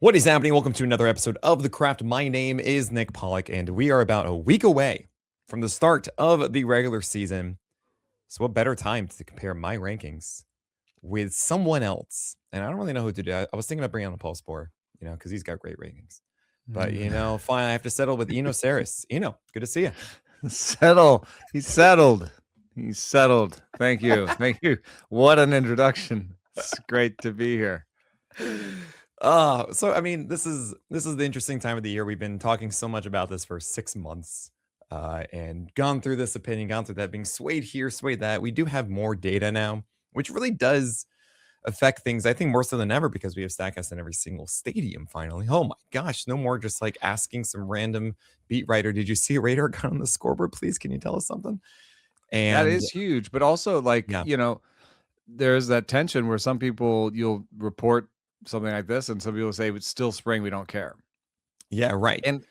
What is happening? Welcome to another episode of The Craft. My name is Nick Pollack, and we are about a week away from the start of the regular season. So, what better time to compare my rankings with someone else? And I don't really know who to do. I was thinking about bringing on Paul Spohr, because he's got great rankings. But, fine, I have to settle with Eno Sarris. Eno, good to see you. Settle. He's settled. He's settled. Thank you. Thank you. What an introduction. It's great to be here. So I mean, this is the interesting time of the year. We've been talking so much about this for 6 months, and gone through this opinion, gone through that, being swayed here, swayed that. We do have more data now, which really does affect things. I think more so than ever because we have StatCast in every single stadium. Finally, oh my gosh, no more just like asking some random beat writer, "Did you see a radar gun on the scoreboard? Please, can you tell us something?" And that is huge, but also there's that tension where some people you'll report something like this and some people say it's still spring, we don't care. Yeah, right. And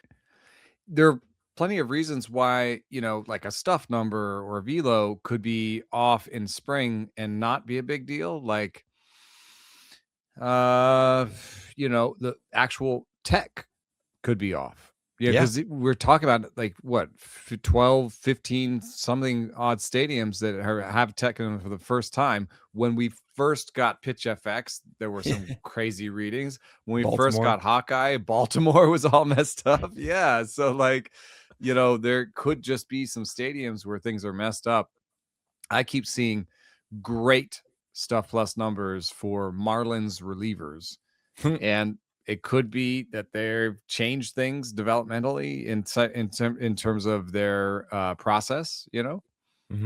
there are plenty of reasons why, like a stuff number or a velo could be off in spring and not be a big deal. Like, the actual tech could be off. Yeah, because we're talking about like what 12, 15 something odd stadiums that have tech in them for the first time. When we first got Pitch FX, there were some crazy readings. When we first got Hawkeye, Baltimore was all messed up. Yeah, so there could just be some stadiums where things are messed up. I keep seeing great stuff plus numbers for Marlins relievers, and it could be that they've changed things developmentally in terms of their process,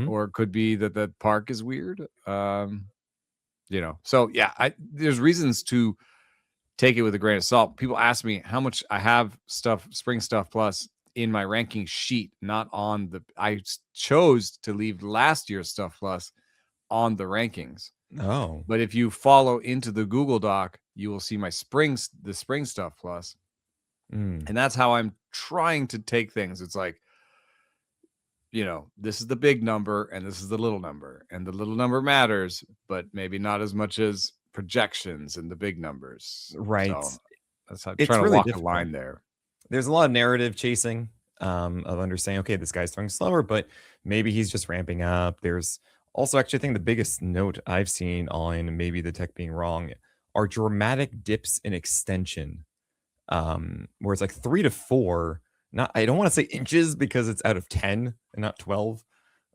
or it could be that the park is weird, So yeah, there's reasons to take it with a grain of salt. People ask me how much I have spring stuff plus in my ranking sheet, not on I chose to leave last year's stuff plus on the rankings. Oh, but if you follow into the Google Doc, you will see the spring stuff plus. And that's how I'm trying to take things. It's like, this is the big number and this is the little number, and the little number matters, but maybe not as much as projections and the big numbers. Right. So that's how I'm trying to walk a line there. There's a lot of narrative chasing of understanding, okay, this guy's throwing slower, but maybe he's just ramping up. There's also, actually, I think the biggest note I've seen on maybe the tech being wrong are dramatic dips in extension, where it's like 3 to 4. I don't want to say inches because it's out of 10 and not 12,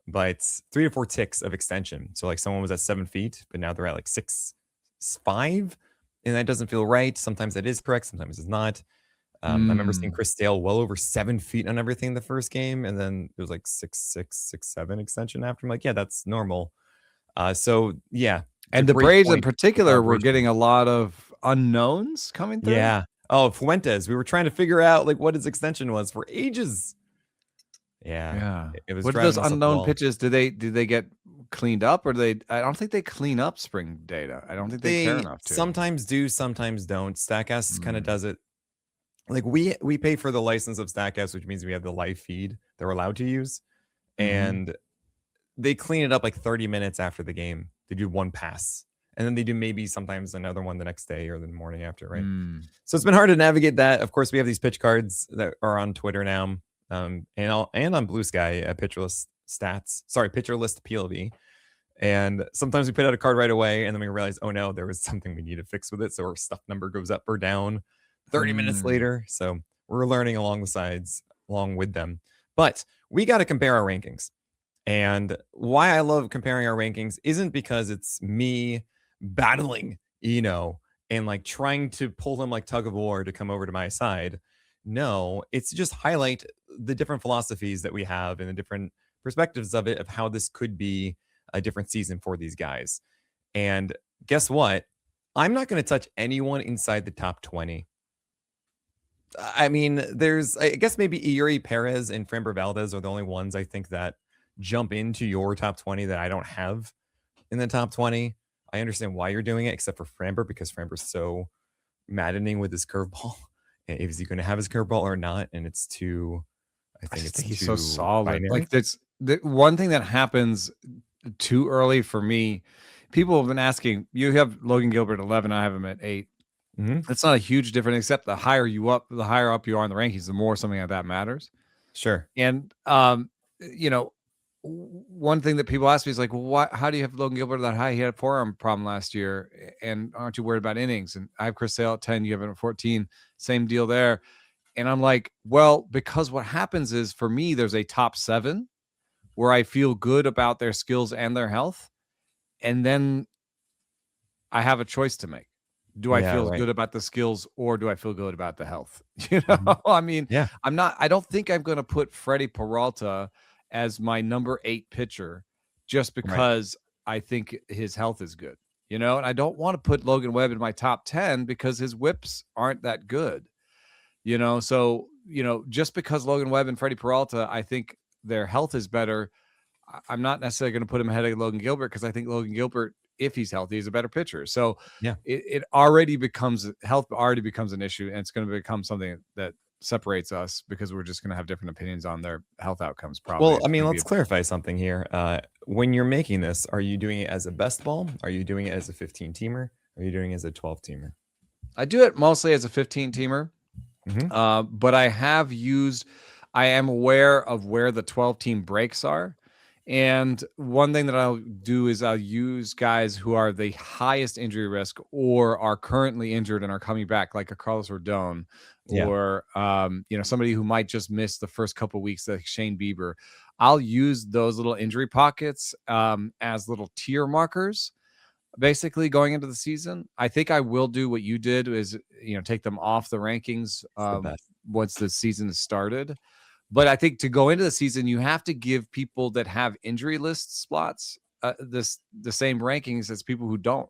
but it's 3 to 4 ticks of extension. So like someone was at 7 feet, but now they're at like 6'5", and that doesn't feel right. Sometimes that is correct, sometimes it's not. I remember seeing Chris Dale well over 7 feet on everything the first game, and then it was like 6'6", 6'7" extension after. I'm like, yeah, that's normal. So yeah, and the Braves in particular were getting a lot of unknowns coming through. Yeah. Oh, Fuentes. We were trying to figure out like what his extension was for ages. Yeah. It was. What are those unknown pitches? Do they get cleaned up, or I don't think they clean up spring data. I don't think they care enough to. Sometimes do, sometimes don't. StatCast kind of does it. Like we pay for the license of StatCast, which means we have the live feed that we're allowed to use, and they clean it up like 30 minutes after the game. They do one pass, and then they do maybe sometimes another one the next day or the morning after, right? So it's been hard to navigate that. Of course, we have these pitch cards that are on Twitter now, and on Blue Sky, pitcher list PLV. And sometimes we put out a card right away, and then we realize, oh no, there was something we need to fix with it. So our stuff number goes up or down 30 minutes later. So we're learning along with them. But we got to compare our rankings. And why I love comparing our rankings isn't because it's me battling Eno and like trying to pull him like tug of war to come over to my side. No, it's to just highlight the different philosophies that we have and the different perspectives of it, of how this could be a different season for these guys. And guess what? I'm not going to touch anyone inside the top 20. I mean, I guess maybe Eury Perez and Framber Valdez are the only ones I think that jump into your top 20 that I don't have in the top 20. I understand why you're doing it, except for Framber, because Framber's so maddening with his curveball. Is he going to have his curveball or not? And it's too, I think he's so solid. Binary. Like that's the one thing that happens too early for me. People have been asking, you have Logan Gilbert at 11, I have him at 8. It's not a huge difference, except the higher up you are in the rankings, the more something like that matters. Sure. And one thing that people ask me is like, well, how do you have Logan Gilbert that high? He had a forearm problem last year, and aren't you worried about innings? And I have Chris Sale at 10, you have him at 14, same deal there. And I'm like, well, because what happens is, for me, there's a top 7 where I feel good about their skills and their health, and then I have a choice to make. Do I feel good about the skills, or do I feel good about the health? I mean, I don't think I'm going to put Freddie Peralta as my number 8 pitcher just because I think his health is good, and I don't want to put Logan Webb in my top 10 because his whips aren't that good, so, just because Logan Webb and Freddie Peralta, I think their health is better. I'm not necessarily going to put him ahead of Logan Gilbert because I think Logan Gilbert, if he's healthy, is a better pitcher. So it already becomes an issue, and it's going to become something that separates us because we're just going to have different opinions on their health outcomes. Probably. Well, I mean, let's clarify something here. When you're making this, are you doing it as a best ball? Are you doing it as a 15-teamer? Are you doing it as a 12-teamer? I do it mostly as a 15-teamer, but I am aware of where the 12-team breaks are. And one thing that I'll do is I'll use guys who are the highest injury risk or are currently injured and are coming back, like a Carlos Rodon, or somebody who might just miss the first couple of weeks, like Shane Bieber. I'll use those little injury pockets as little tier markers, basically going into the season. I think I will do what you did, is take them off the rankings once the season is started. But I think to go into the season, you have to give people that have injury list slots the same rankings as people who don't.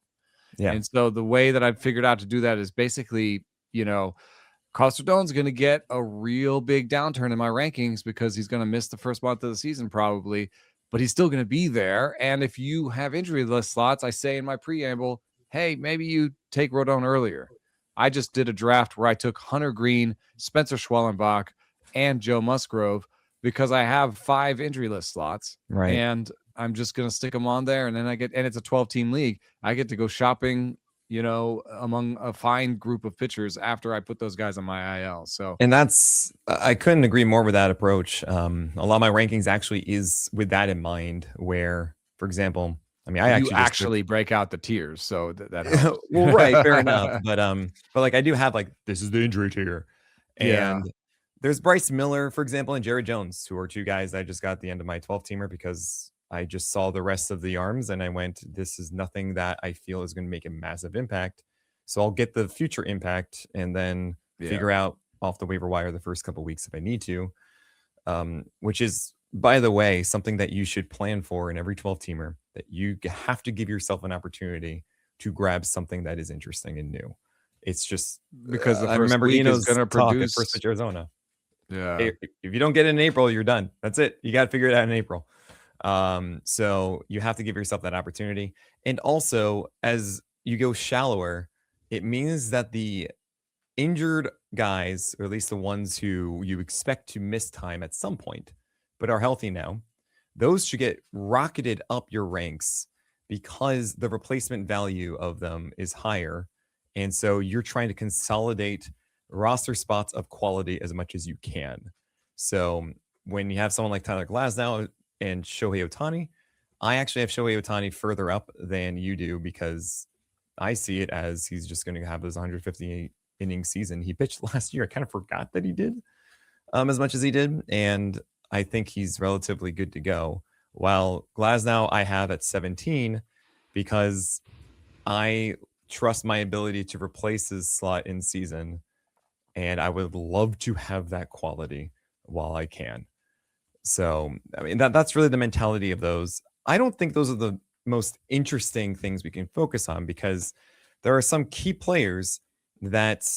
Yeah. And so the way that I've figured out to do that is basically, Carlos Rodon's going to get a real big downturn in my rankings because he's going to miss the first month of the season probably, but he's still going to be there. And if you have injury list slots, I say in my preamble, hey, maybe you take Rodon earlier. I just did a draft where I took Hunter Green, Spencer Schwellenbach, and Joe Musgrove because I have 5 injury list slots, and I'm just going to stick them on there. And then and it's a 12-team league. I get to go shopping, among a fine group of pitchers after I put those guys on my IL. So, and I couldn't agree more with that approach. A lot of my rankings actually is with that in mind, where, for example, I mean, I actually break out the tiers. So that helps. Well, fair enough. But like I do have this is the injury tier, and there's Bryce Miller, for example, and Jared Jones, who are 2 guys I just got at the end of my 12-teamer because I just saw the rest of the arms and I went, this is nothing that I feel is going to make a massive impact. So I'll get the future impact and then figure out off the waiver wire the first couple of weeks if I need to, which is, by the way, something that you should plan for in every 12-teamer, that you have to give yourself an opportunity to grab something that is interesting and new. It's just because the first I remember Eno's going to produce First Pitch Arizona. Yeah. If you don't get it in April, you're done. That's it. You got to figure it out in April. So you have to give yourself that opportunity. And also, as you go shallower, it means that the injured guys, or at least the ones who you expect to miss time at some point, but are healthy now, those should get rocketed up your ranks because the replacement value of them is higher. And so you're trying to consolidate roster spots of quality as much as you can. So when you have someone like Tyler Glasnow and Shohei Ohtani, I actually have Shohei Ohtani further up than you do because I see it as he's just going to have his 158 inning season he pitched last year. I kind of forgot that he did as much as he did, and I think he's relatively good to go. While Glasnow I have at 17 because I trust my ability to replace his slot in season, and I would love to have that quality while I can. So, I mean, that's really the mentality of those. I don't think those are the most interesting things we can focus on because there are some key players that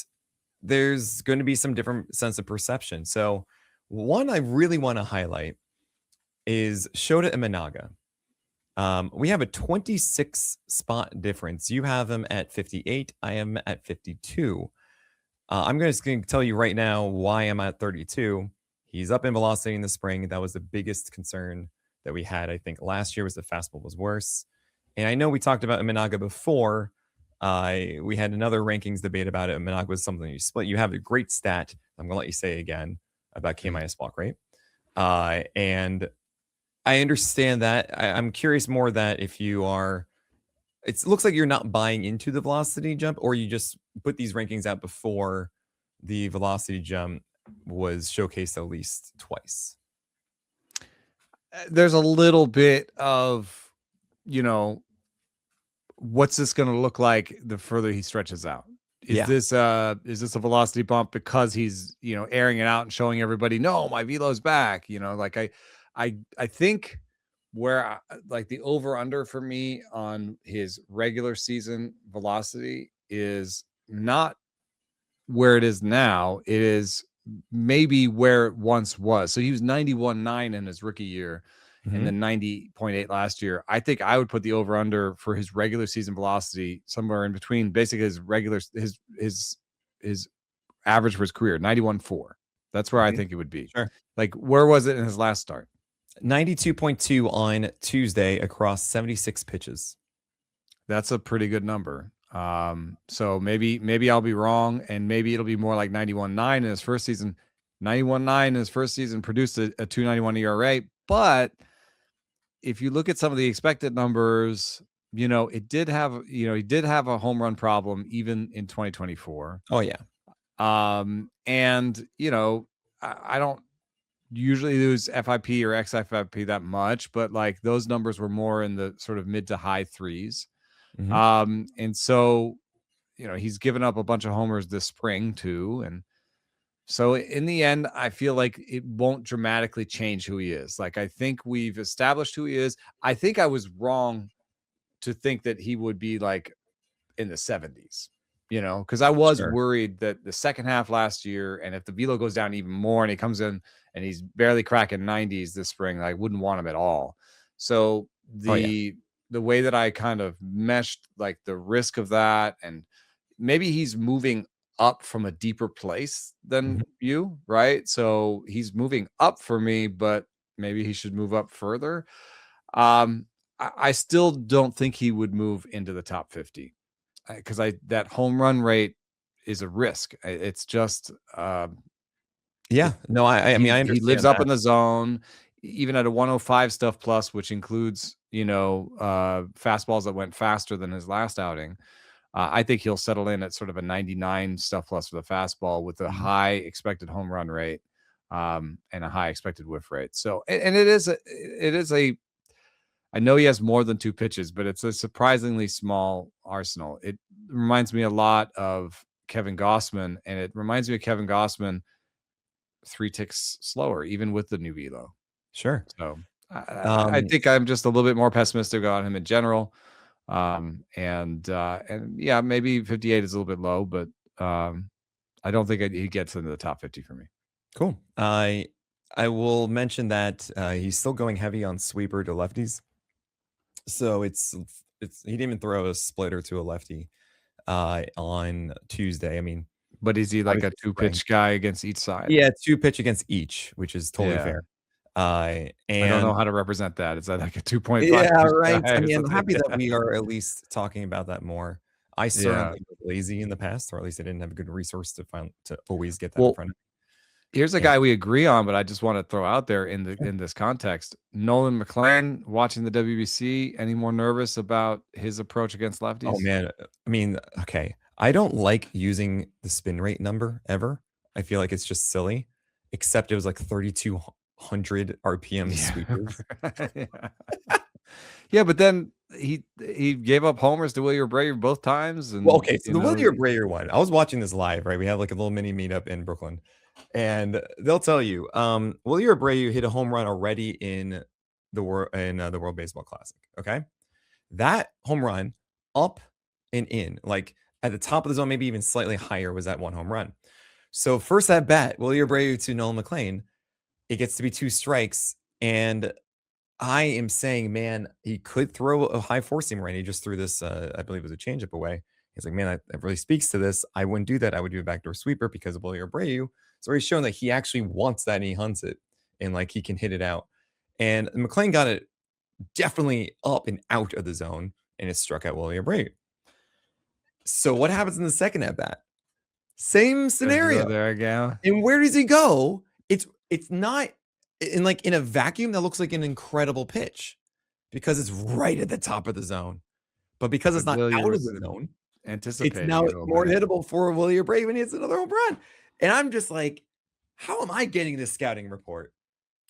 there's going to be some different sense of perception. So one I really want to highlight is Shota Imanaga. We have a 26 spot difference. You have him at 58. I am at 52. I'm just going to tell you right now why I'm at 32. He's up in velocity in the spring. That was the biggest concern that we had. I think last year was the fastball was worse. And I know we talked about Imanaga before. We had another rankings debate about it. Imanaga was something you split. You have a great stat. I'm gonna let you say again about K minus walk rate. And I understand that. I'm curious more that if you are, it looks like you're not buying into the velocity jump, or you just put these rankings out before the velocity jump was showcased at least twice. There's a little bit of, what's this going to look like the further he stretches out? Is this a velocity bump because he's, airing it out and showing everybody, no, my velo's back, like I think where like the over under for me on his regular season velocity is not where it is now. It is maybe where it once was. So he was 91.9 in his rookie year and then 90.8 last year. I think I would put the over under for his regular season velocity somewhere in between basically his average for his career, 91.4. That's where I think it would be. Sure. Like, where was it in his last start? 92.2 on Tuesday across 76 pitches. That's a pretty good number. So maybe I'll be wrong, and maybe it'll be more like 91.9 in his first season. 91.9 in his first season produced a 2.91 ERA, but if you look at some of the expected numbers, he did have a home run problem even in 2024. Oh yeah. And I don't usually use FIP or XFIP that much, but like those numbers were more in the sort of mid to high threes. And so, he's given up a bunch of homers this spring too. And so in the end, I feel like it won't dramatically change who he is. Like, I think we've established who he is. I think I was wrong to think that he would be like in the 70s, because I was worried that the second half last year, and if the velo goes down even more and he comes in and he's barely cracking 90s this spring, I wouldn't want him at all. So the way that I kind of meshed like the risk of that, and maybe he's moving up from a deeper place than you, right? So he's moving up for me, but maybe he should move up further. I still don't think he would move into the top 50 because that home run rate is a risk. It's just I mean, I understand he lives up in the zone, even at a 105 stuff plus, which includes fastballs that went faster than his last outing. I think he'll settle in at sort of a 99 stuff plus for the fastball with a high expected home run rate and a high expected whiff rate. So, and it is a I know he has more than two pitches, but it's a surprisingly small arsenal. It reminds me a lot of Kevin Gausman, and it reminds me of Kevin Gausman 3 ticks slower, even with the new velo. Sure. So I think I'm just a little bit more pessimistic on him in general. And yeah, maybe 58 is a little bit low, but I don't think he gets into the top 50 for me. Cool. I will mention that he's still going heavy on sweeper to lefties. So it's he didn't even throw a splitter to a lefty on Tuesday. I mean, but is he like a 2-pitch guy against each side? Yeah, 2-pitch against each, which is totally fair. And I don't know how to represent that. Is that like a 2.5? Yeah, right. I mean, I'm happy that we are at least talking about that more. I certainly was lazy in the past, or at least I didn't have a good resource to always get that in front of me. Here's a guy we agree on, but I just want to throw out there in this context. Nolan McLean, watching the WBC, any more nervous about his approach against lefties? Oh man, I mean, okay. I don't like using the spin rate number ever. I feel like it's just silly, except it was like 3,200 RPM sweepers. Yeah, but then he gave up homers to Wilyer Abreu both times. And, well, okay, so the Wilyer Abreu one, I was watching this live, right? We have like a little mini meetup in Brooklyn. And they'll tell you, Wilyer Abreu hit a home run already in the World Baseball Classic. Okay, that home run up and in, like at the top of the zone, maybe even slightly higher, was that one home run. So first at bat, Wilyer Abreu to Nolan McLean, it gets to be 2 strikes, and I am saying, man, he could throw a high four seamer, and he just threw this. I believe it was a changeup away. He's like, man, that really speaks to this. I wouldn't do that. I would do a backdoor sweeper because of Wilyer Abreu. So he's shown that he actually wants that and he hunts it, and like he can hit it out. And McLean got it definitely up and out of the zone, and it struck out Wilyer Abreu. So what happens in the second at bat? Same scenario. There I go. And where does he go? It's not in a vacuum that looks like an incredible pitch because it's right at the top of the zone. But because it's not out of the zone, it's now more hittable for Willie Brave and he hits another home run. And I'm just like, how am I getting this scouting report?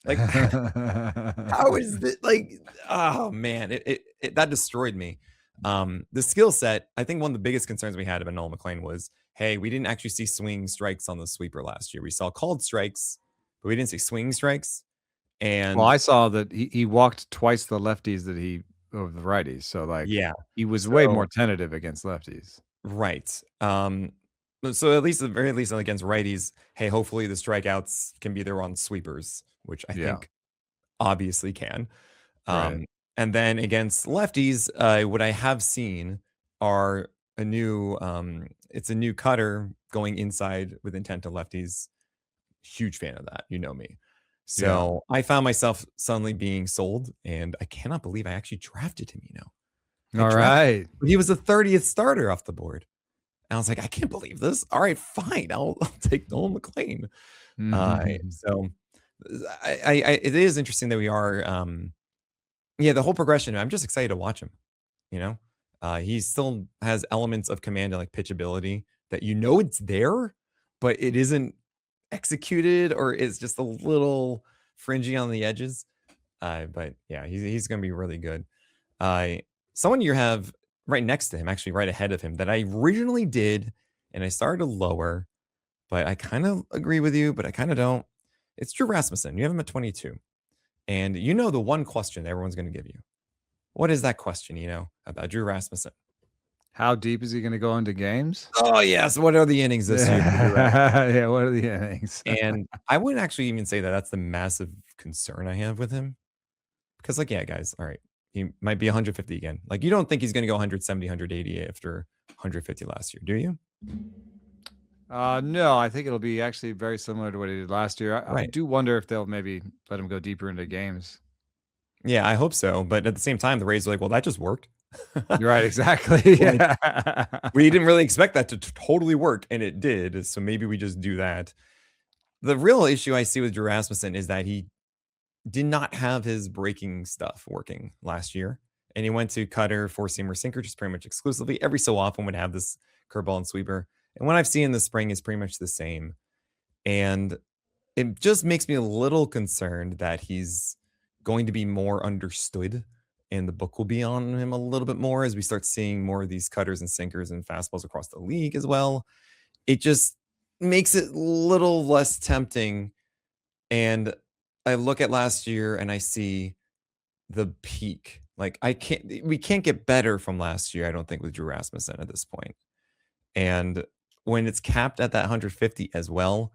Like, how is it? Like, oh man, it that destroyed me. The skill set, I think one of the biggest concerns we had about Nolan McLean was, hey, we didn't actually see swing strikes on the sweeper last year. We saw called strikes, but we didn't see swing strikes. And well, I saw that he walked twice the lefties of the righties. So like, yeah, he was way more tentative against lefties. Right. So at least at the very least against righties, hey, hopefully the strikeouts can be there on sweepers, which I think obviously can. Right. And then against lefties, what I have seen are it's a new cutter going inside with intent to lefties. Huge fan of that. You know me. So I found myself suddenly being sold, and I cannot believe I actually drafted him, All right. He was the 30th starter off the board. And I was like, I can't believe this. All right, fine. I'll take Nolan McLean. So it is interesting that we are the whole progression. I'm just excited to watch him. He still has elements of command and like pitchability that it's there, but it isn't executed or is just a little fringy on the edges. But yeah, he's gonna be really good. Someone you have right next to him, actually right ahead of him, that I originally did, and I started to lower, but I kind of agree with you, but I kind of don't. It's Drew Rasmussen. You have him at 22. And the one question everyone's going to give you. What is that question, about Drew Rasmussen? How deep is he going to go into games? Oh, yes. What are the innings this year? Yeah, what are the innings? And I wouldn't actually even say that that's the massive concern I have with him. Because, guys, all right, he might be 150 again. Like, you don't think he's going to go 170, 180 after 150 last year, do you? No, I think it'll be actually very similar to what he did last year. I do wonder if they'll maybe let him go deeper into games. Yeah, I hope so. But at the same time, the Rays are like, well, that just worked. You're right, exactly. We didn't really expect that to totally work, and it did. So maybe we just do that. The real issue I see with Drew Rasmussen is that he did not have his breaking stuff working last year. And he went to cutter, four-seamer, sinker, just pretty much exclusively. Every so often would have this curveball and sweeper. And what I've seen in the spring is pretty much the same. And it just makes me a little concerned that he's going to be more understood and the book will be on him a little bit more as we start seeing more of these cutters and sinkers and fastballs across the league as well. It just makes it a little less tempting. And I look at last year and I see the peak. Like we can't get better from last year, I don't think, with Drew Rasmussen at this point. And when it's capped at that 150 as well,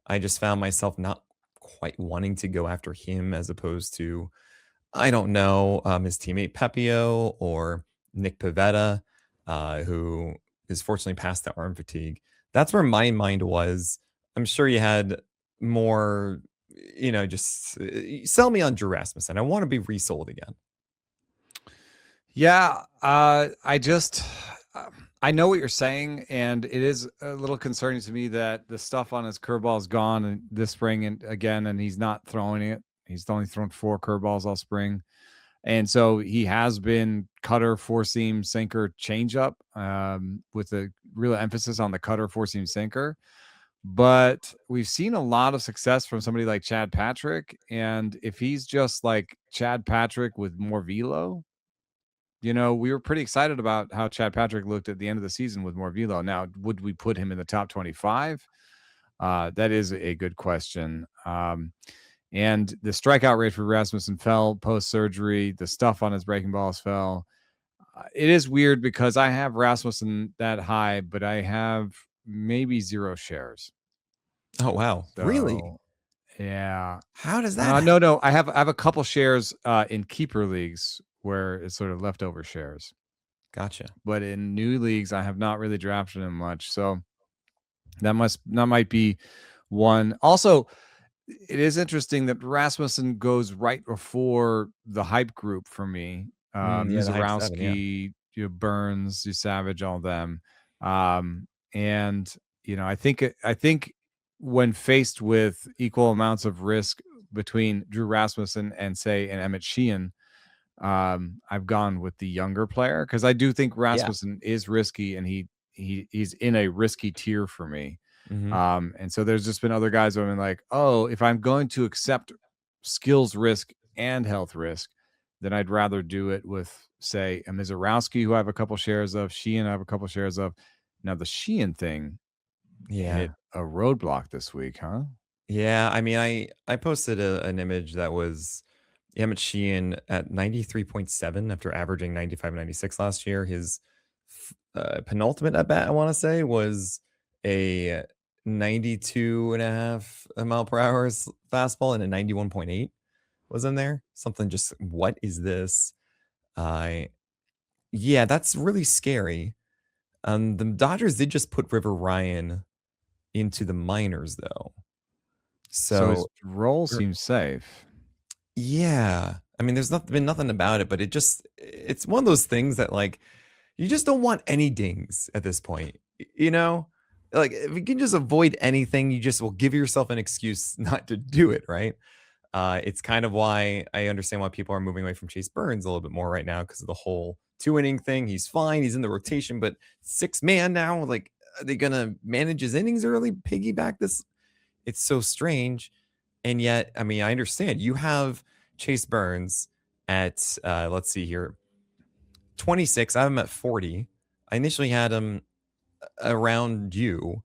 I just found myself not quite wanting to go after him as opposed to, I don't know, his teammate Pepio or Nick Pivetta, who is fortunately past the arm fatigue. That's where my mind was. I'm sure you had more, just sell me on Drew Rasmussen. I want to be resold again. Yeah, I know what you're saying, and it is a little concerning to me that the stuff on his curveball is gone this spring and he's not throwing it. He's only thrown 4 curveballs all spring. And so he has been cutter, four-seam, sinker, changeup with a real emphasis on the cutter, four-seam, sinker. But we've seen a lot of success from somebody like Chad Patrick. And if he's just like Chad Patrick with more velo, we were pretty excited about how Chad Patrick looked at the end of the season with more velo. Now, would we put him in the top 25? That is a good question. And the strikeout rate for Rasmussen fell post-surgery. The stuff on his breaking balls fell. It is weird because I have Rasmussen that high, but I have maybe 0 shares. Oh, wow. So, really? Yeah. How does that No. I have a couple shares in keeper leagues where it's sort of leftover shares. Gotcha. But in new leagues, I have not really drafted him much. So that might be one. Also, it is interesting that Rasmussen goes right before the hype group for me. Zarowski, Burns, Savage, all of them. And I think when faced with equal amounts of risk between Drew Rasmussen and say an Emmett Sheehan, I've gone with the younger player because I do think Yeah. Rasmussen is risky, and he's in a risky tier for me. Hmm. And so there's just been other guys where I'm like, oh, if I'm going to accept skills risk and health risk, then I'd rather do it with, say, a Mizorowski, who I have a couple shares of, Sheehan I have a couple shares of. Now the Sheehan thing Yeah. hit a roadblock this week, huh? Yeah. I mean, I posted an image that was Emmett Sheehan at 93.7 after averaging 95, 96 last year. His penultimate at bat, I want to say, was a 92.5 mile per hour fastball, and a 91.8 was in there. Something just, what is this? Uh, yeah, that's really scary. The Dodgers did just put River Ryan into the minors, though. So his So, role er, seems safe. yeah, I mean, there's been nothing about it, but it's one of those things that, like, you just don't want any dings at this point, you know? Like, if you can just avoid anything, you just will give yourself an excuse not to do it, right? It's kind of why I understand why people are moving away from Chase Burns a little bit more right now because of the whole 2 inning thing. He's fine, he's in the rotation, but 6 man now, like, are they gonna manage his innings early, piggyback this? It's so strange. And yet, I mean, I understand you have Chase Burns at let's see here, 26. I have him at 40. I initially had him around you.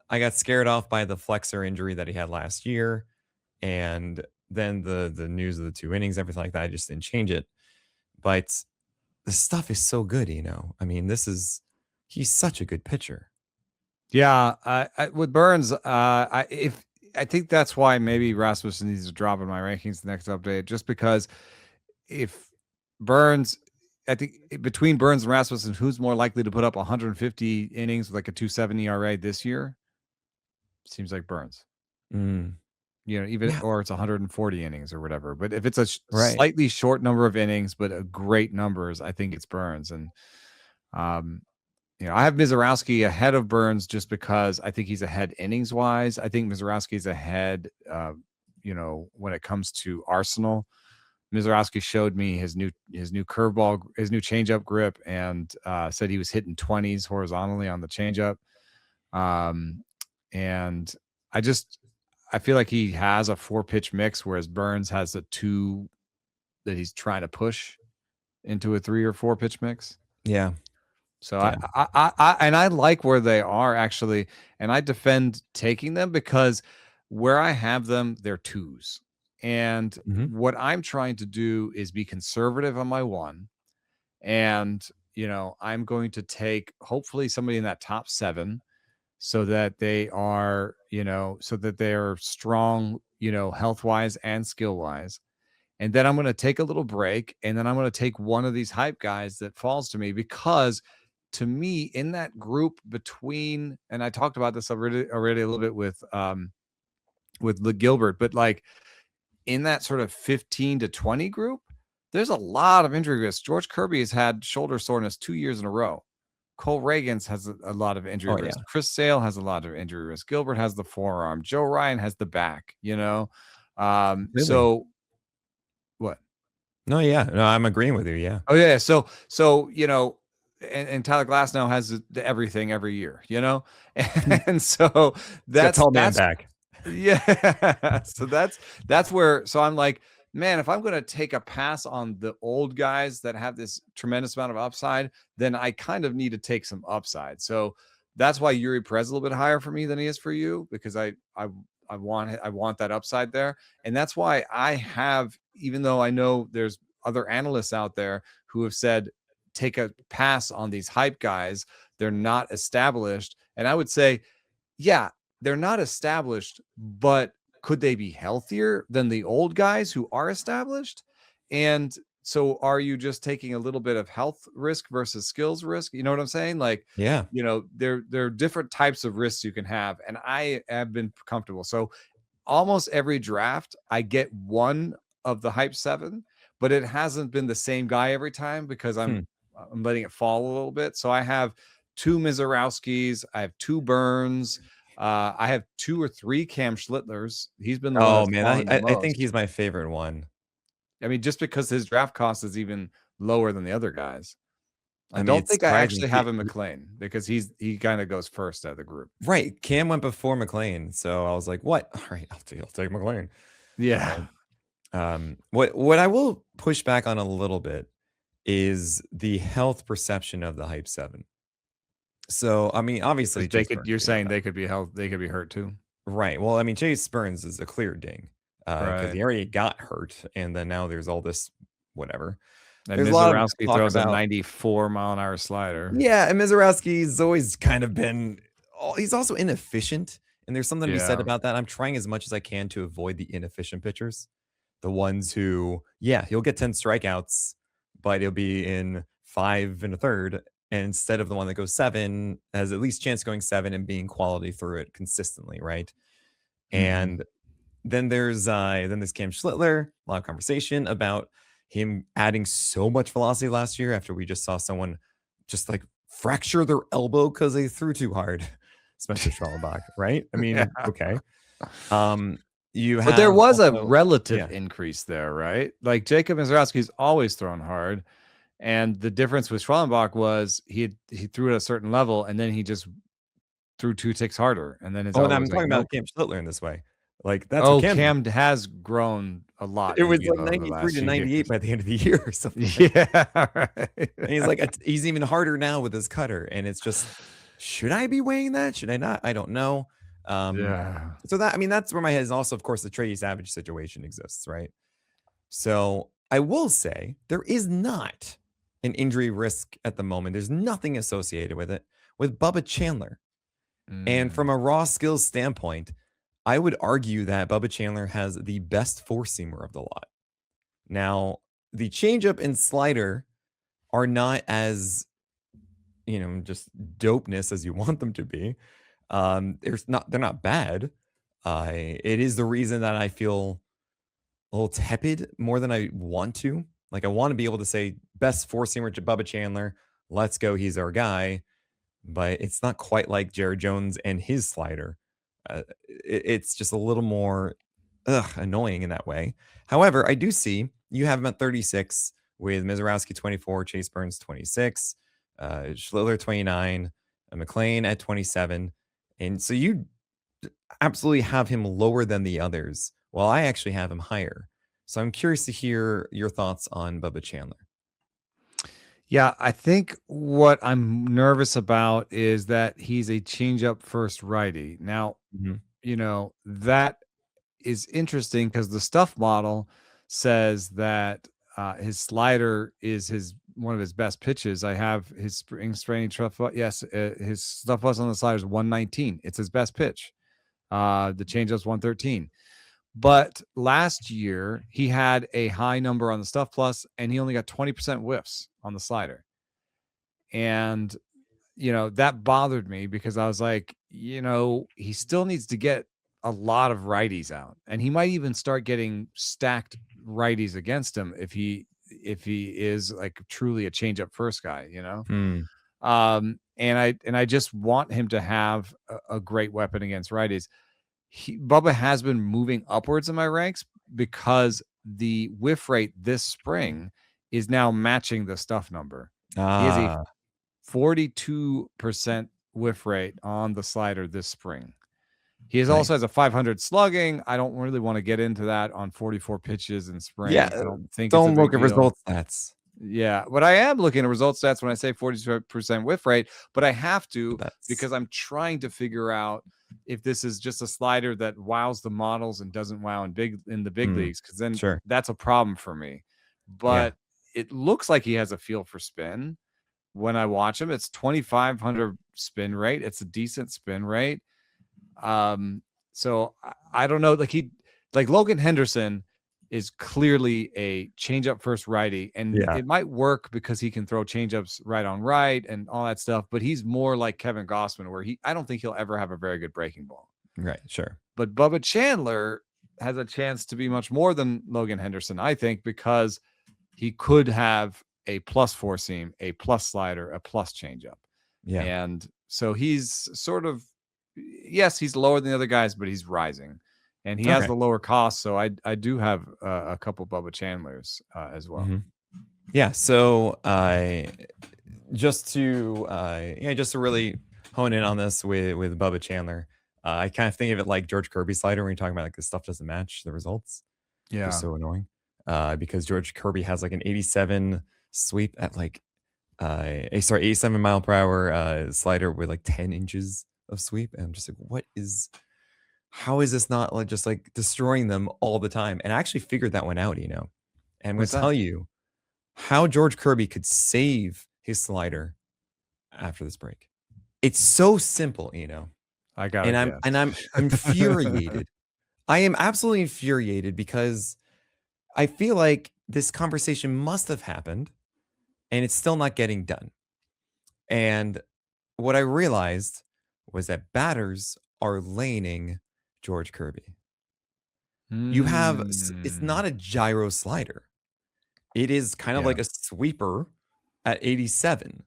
I got scared off by the flexor injury that he had last year, and then the news of the 2 innings, everything like that. I just didn't change it. But the stuff is so good, I mean, he's such a good pitcher. Yeah, with Burns, I think that's why maybe Rasmussen needs to drop in my rankings the next update, just because if Burns, I think between Burns and Rasmussen, who's more likely to put up 150 innings with like a 2.70 ERA this year? Seems like Burns. Mm, Even yeah, or it's 140 innings or whatever. But if it's a right. slightly short number of innings but a great numbers, I think it's Burns. And um, I have Mizorowski ahead of Burns just because I think he's ahead innings wise. I think Mizorowski is ahead, when it comes to Arsenal. Mizorowski showed me his new curveball, his new changeup grip, and said he was hitting 20s horizontally on the changeup. And I feel like he has a 4-pitch mix, whereas Burns has a 2 that he's trying to push into a 3 or 4-pitch mix. Yeah, So yeah. I like where they are actually, and I defend taking them because where I have them, they're 2s. And Hmm. what I'm trying to do is be conservative on my 1. And, I'm going to take hopefully somebody in that top 7 so that they are, so that they're strong, health wise and skill wise. And then I'm going to take a little break, and then I'm going to take one of these hype guys that falls to me, because to me in that group between, and I talked about this already a little bit with Gilbert, but like in that sort of 15 to 20 group, there's a lot of injury risk. George Kirby has had shoulder soreness 2 years in a row. Cole Reagans has a lot of injury Oh risk. yeah, Chris Sale has a lot of injury risk. Gilbert has the forearm. Joe Ryan has the back, completely. So what? No, yeah, no, I'm agreeing with you. Yeah, Oh yeah. So and Tyler Glass now has the everything every year, and so he's got tall man that's back. yeah. So that's where. So I'm like, man, if I'm going to take a pass on the old guys that have this tremendous amount of upside, then I kind of need to take some upside. So that's why Yuri Perez is a little bit higher for me than he is for you, because I want that upside there. And that's why I have, even though I know there's other analysts out there who have said take a pass on these hype guys, they're not established. And I would say, yeah, they're not established, but could they be healthier than the old guys who are established? And so are you just taking a little bit of health risk versus skills risk? You know what I'm saying? Like, Yeah. there are different types of risks you can have. And I have been comfortable. So almost every draft, I get one of the hype 7, but it hasn't been the same guy every time because Hmm. I'm letting it fall a little bit. So I have 2 Mizorowskis. I have 2 Burns. I have 2 or 3 Cam Schlitlers. He's been the one Oh that's man, fallen the I most. think he's my favorite one. I mean, just because his draft cost is even lower than the other guys. I mean, don't it's think I surprising. actually have a McLean because he kind of goes first out of the group. Right. Cam went before McLean. So I was like, what? All right, I'll take McLean. Yeah. What I will push back on a little bit is the health perception of the hype 7. So I mean, obviously, You're saying they could be hurt too. Right. Well, I mean, Chase Burns is a clear ding because he already got hurt, and then now there's all this whatever. And There's a lot of Mizorowski throws a 94-mile-an-hour slider. Yeah, and Mizorowski's always kind of been. He's also inefficient, and there's something to be said about that. I'm trying as much as I can to avoid the inefficient pitchers, the ones who, he'll get 10 strikeouts, but he'll be in 5 1/3. And instead of the one that goes 7, has at least chance going 7 and being quality through it consistently, right? And then there's Cam Schlittler. A lot of conversation about him adding so much velocity last year after we just saw someone just like fracture their elbow because they threw too hard, especially Schwellenbach, right? I mean, okay. But there was a relative increase there, right? Like Jacob Mizorowski's always thrown hard. And the difference with Schwellenbach was he threw at a certain level, and then he just threw 2 ticks harder, and then his. And I'm talking about Cam Schlittler in this way. Like that's Cam has grown a lot. It was like 93 to 98 by the end of the year or something. Yeah, right. And he's like he's even harder now with his cutter, and it's just, should I be weighing that? Should I not? I don't know. So that's where my head is. Also, of course, the Trey Savage situation exists, right? So I will say there is not an injury risk at the moment. There's nothing associated with it with Bubba Chandler. And from a raw skills standpoint, I would argue that Bubba Chandler has the best 4-seamer of the lot. Now, the changeup and slider are not as, just dopeness as you want them to be. They're not bad. It is the reason that I feel a little tepid more than I want to. Like, I want to be able to say best 4-seamer to Bubba Chandler. Let's go. He's our guy. But it's not quite like Jared Jones and his slider. It's just a little more annoying in that way. However, I do see you have him at 36 with Mizorowski 24, Chase Burns 26, Schlittler 29, McLean at 27. And so you absolutely have him lower than the others, while I actually have him higher. So I'm curious to hear your thoughts on Bubba Chandler. Yeah, I think what I'm nervous about is that he's a changeup first righty. Now, that is interesting because the stuff model says that his slider is one of his best pitches. I have his spring training stuff. Yes, his stuff was on the slider is 119. It's his best pitch. The changeup's 113. But last year, he had a high number on the stuff plus, and he only got 20% whiffs on the slider. And, that bothered me because I was like, he still needs to get a lot of righties out. And he might even start getting stacked righties against him if he is like truly a changeup first guy, And I just want him to have a great weapon against righties. Bubba has been moving upwards in my ranks because the whiff rate this spring is now matching the stuff number. He has a 42% whiff rate on the slider this spring. He also has a 500 slugging. I don't really want to get into that on 44 pitches in spring. Yeah, don't look at result stats. Yeah, but I am looking at result stats when I say 40% whiff rate, but I have to because I'm trying to figure out if this is just a slider that wows the models and doesn't wow in the big leagues, because then that's a problem for me. But it looks like he has a feel for spin. When I watch him, it's 2,500 spin rate. It's a decent spin rate. So I don't know. Like Logan Henderson is clearly a changeup first righty, and it might work because he can throw changeups right on right and all that stuff. But he's more like Kevin Gausman, where I don't think he'll ever have a very good breaking ball. Right, sure. But Bubba Chandler has a chance to be much more than Logan Henderson, I think, because he could have a plus 4-seam, a plus slider, a plus changeup. Yeah. And so he's sort of, yes, he's lower than the other guys, but he's rising. And he has Okay. the lower cost. So I do have a couple Bubba Chandlers as well. Yeah. So just to just to really hone in on this with Bubba Chandler, I kind of think of it like George Kirby's slider when you're talking about like the stuff doesn't match the results. Just Yeah. so annoying. Because George Kirby has like an 87 sweep at like 87 mile per hour slider with like 10 inches of sweep. And I'm just like, how is this not like just like destroying them all the time? And I actually figured that one out, And I'm going What's to that? tell you how George Kirby could save his slider after this break. It's so simple, I got And it. I'm infuriated. I am absolutely infuriated because I feel like this conversation must have happened and it's still not getting done. And what I realized was that batters are laning George Kirby. You have, it's not a gyro slider. It is kind of like a sweeper at 87.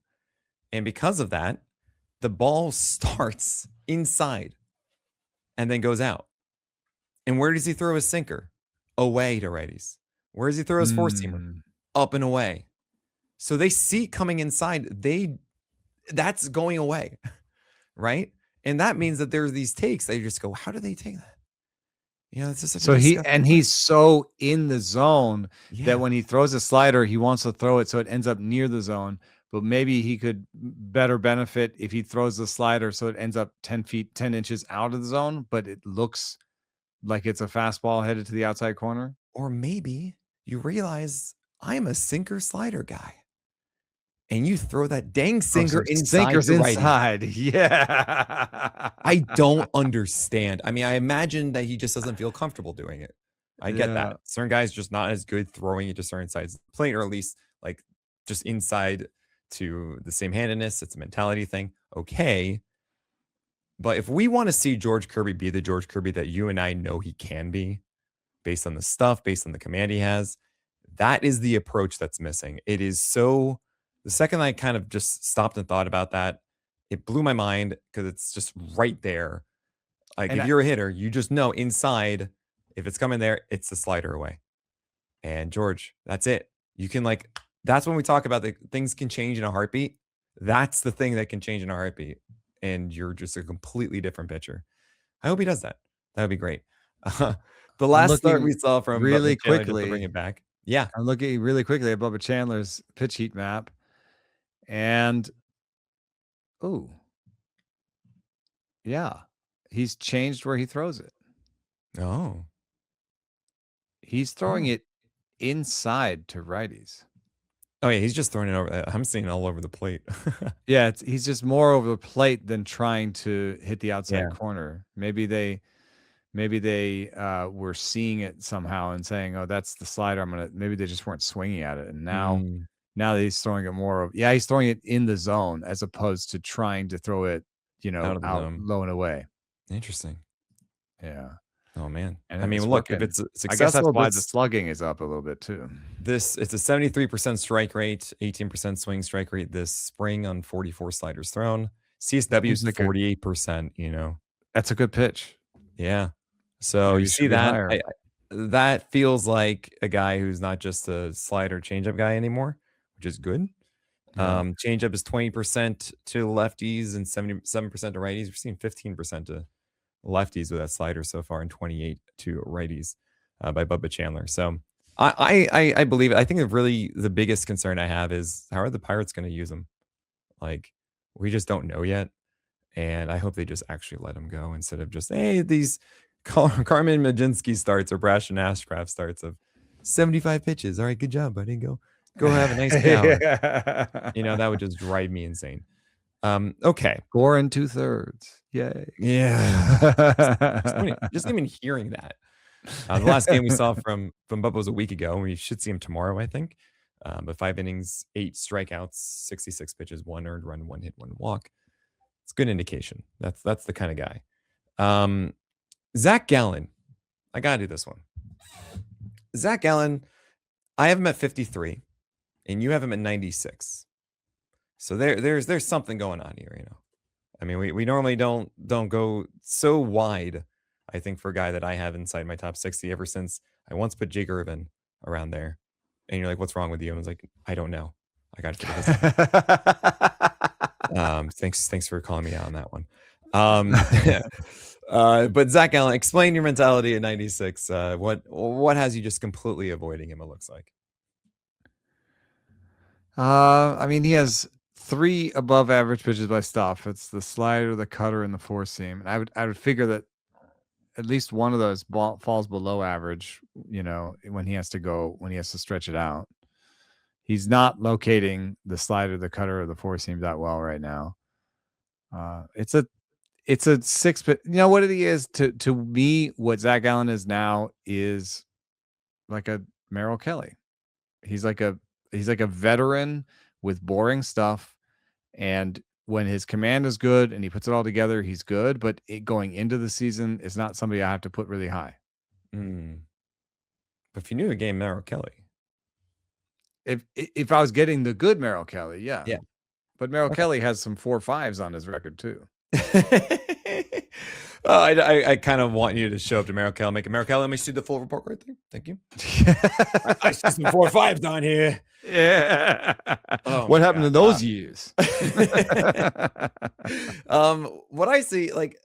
And because of that, the ball starts inside and then goes out. And where does he throw his sinker? Away to righties. Where does he throw his four-seamer? Up and away. So they see it coming inside. That's going away, right? And that means that there's these takes that you just go, how do they take that? It's just so he's so in the zone that when he throws a slider, he wants to throw it so it ends up near the zone. But maybe he could better benefit if he throws the slider so it ends up 10 inches out of the zone, but it looks like it's a fastball headed to the outside corner. Or maybe you realize I'm a sinker slider guy. And you throw that dang sinker inside the righty. Yeah. I don't understand. I mean, I imagine that he just doesn't feel comfortable doing it. I get that. Certain guys just not as good throwing it to certain sides of the plate, or at least like just inside to the same handedness. It's a mentality thing. Okay. But if we want to see George Kirby be the George Kirby that you and I know he can be, based on the stuff, based on the command he has, that is the approach that's missing. It is so... The second I kind of just stopped and thought about that, it blew my mind because it's just right there. Like if you're a hitter, you just know inside, if it's coming there, it's the slider away. And George, that's it. You can that's when we talk about the things can change in a heartbeat. That's the thing that can change in a heartbeat. And you're just a completely different pitcher. I hope he does that. That would be great. The last start we saw from really quickly, just to bring it back. Yeah. I'm looking really quickly at Bubba Chandler's pitch heat map. And he's changed where he throws it. Oh, he's throwing it inside to righties. Oh yeah, he's just throwing it over. I'm seeing it all over the plate. Yeah, he's just more over the plate than trying to hit the outside corner. Maybe they were seeing it somehow and saying, "Oh, that's the slider. Maybe they just weren't swinging at it." And now he's throwing it more of, he's throwing it in the zone as opposed to trying to throw it, out low and away. Interesting. Yeah. Oh man. And I mean, look, if it's successful, I guess that's why the slugging is up a little bit too. It's a 73% strike rate, 18% swing strike rate this spring on 44 sliders thrown. CSW is 48%, That's a good pitch. Yeah. So you see that that feels like a guy who's not just a slider changeup guy anymore, which is good. Changeup is 20% to lefties and 77% to righties. We're seeing 15% to lefties with that slider so far, and 28 to righties by Bubba Chandler. So I believe it. I think really the biggest concern I have is how are the Pirates going to use him? Like, we just don't know yet. And I hope they just actually let him go instead of just, hey, these Carmen Mlodzinski starts or Braxton Ashcraft starts of 75 pitches. All right, good job, buddy. Go have a nice cow. That would just drive me insane. Okay. 4 2/3. Yay. Yeah. just even hearing that. The last game we saw from Bubba was a week ago. We should see him tomorrow, I think. But 5 innings, 8 strikeouts, 66 pitches, 1 earned run, 1 hit, 1 walk. It's a good indication. That's the kind of guy. Zac Gallen. I gotta do this one. Zac Gallen, I have him at 53, and you have him at 96. So there's something going on here, you know. I mean, we normally don't go so wide, I think, for a guy that I have inside my top 60 ever since I once put Jake Irvin around there. And you're like, what's wrong with you? And I was like, I don't know. I got to figure this out. Thanks for calling me out on that one. But Zac Gallen, explain your mentality at 96. What has you just completely avoiding him, it looks like? I mean, he has 3 above average pitches by stuff. It's the slider, the cutter, and the four seam. And I would figure that at least one of those falls below average, you know, when he has to stretch it out. He's not locating the slider, the cutter, or the four seam that well right now. It's a 6, but you know what it is to me, what Zac Gallen is now is like a Merrill Kelly. He's like a veteran with boring stuff, and when his command is good and he puts it all together, he's good. But going into the season is not somebody I have to put really high. But if you knew the game, Merrill Kelly. If I was getting the good Merrill Kelly, yeah. But Merrill Okay. Kelly has some 4.5s on his record too. I kind of want you to show up to Merrill Kelly, make a Merrill Kelly. Let me see the full report right there. Thank you. I see some 4.5s on here. Yeah. Oh, what happened to those years? What I see, like,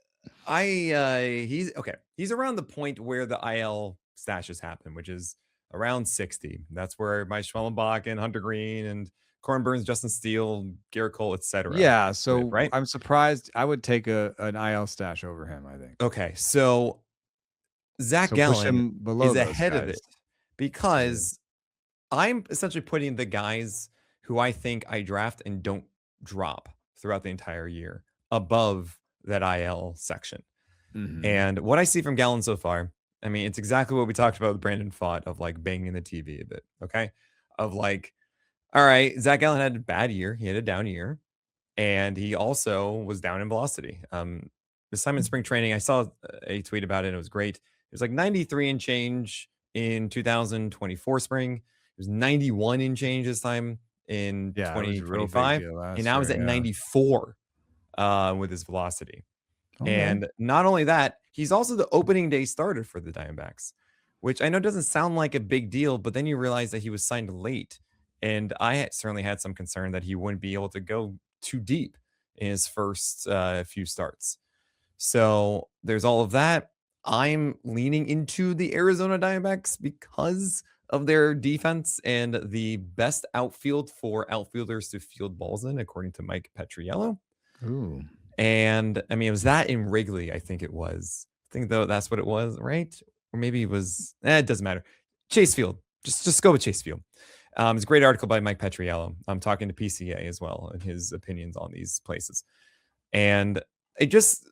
he's okay. He's around the point where the IL stashes happen, which is around 60. That's where my Schwellenbach and Hunter Green and Corbin Burns, Justin Steele, Garrett Cole, etc. Yeah, so right. I'm surprised. I would take an IL stash over him, I think. Okay, so Zac Gallen is ahead of it because I'm essentially putting the guys who I think I draft and don't drop throughout the entire year above that IL section. And what I see from Gallen so far, I mean, it's exactly what we talked about with Brandon Pfaadt of like banging the TV a bit. Okay. Of like, all right, Zac Gallen had a bad year. He had a down year. And he also was down in velocity. This time in spring training, I saw a tweet about it. And it was great. It was like 93 and change in 2024 spring. It was 91 and change this time in 2025. And now he's at 94 with his velocity. Okay. And not only that, he's also the opening day starter for the Diamondbacks, which I know doesn't sound like a big deal, but then you realize that he was signed late. And I certainly had some concern that he wouldn't be able to go too deep in his first few starts. So there's all of that. I'm leaning into the Arizona Diamondbacks because of their defense and the best outfield for outfielders to field balls in, according to Mike Petriello. Ooh. And I mean, it was that in Wrigley, I think it was. I think though that's what it was, right? Or maybe it was, it doesn't matter. Chase Field. Just go with Chase Field. It's a great article by Mike Petriello. I'm talking to PCA as well and his opinions on these places. And it just,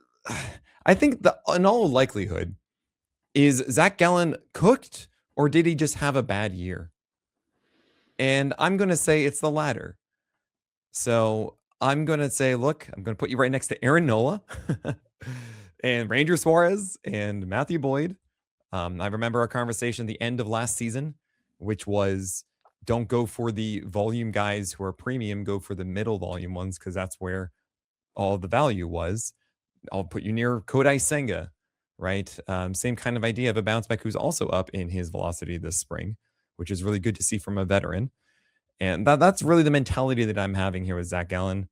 I think in all likelihood, is Zac Gallen cooked or did he just have a bad year? And I'm going to say it's the latter. So I'm going to say, look, I'm going to put you right next to Aaron Nola and Ranger Suarez and Matthew Boyd. I remember our conversation at the end of last season, which was don't go for the volume guys who are premium, go for the middle volume ones because that's where all the value was. I'll put you near Kodai Senga, right? Same kind of idea of a bounce back who's also up in his velocity this spring, which is really good to see from a veteran. And that's really the mentality that I'm having here with Zac Gallen.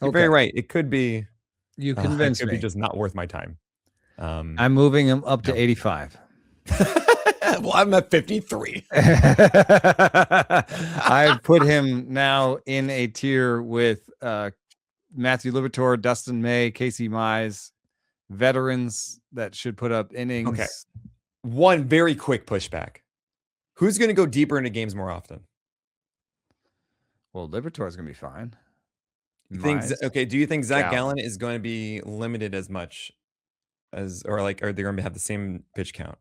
You're very right. It could be. You convinced me. It could be just not worth my time. I'm moving him up to 85. Well, I'm at 53. I put him now in a tier with Matthew Liberatore, Dustin May, Casey Mize, veterans that should put up innings. Okay. One very quick pushback. Who's going to go deeper into games more often? Well, Liberatore is going to be fine. Do you think Zac Gallen is going to be limited as much as, or are they going to have the same pitch count?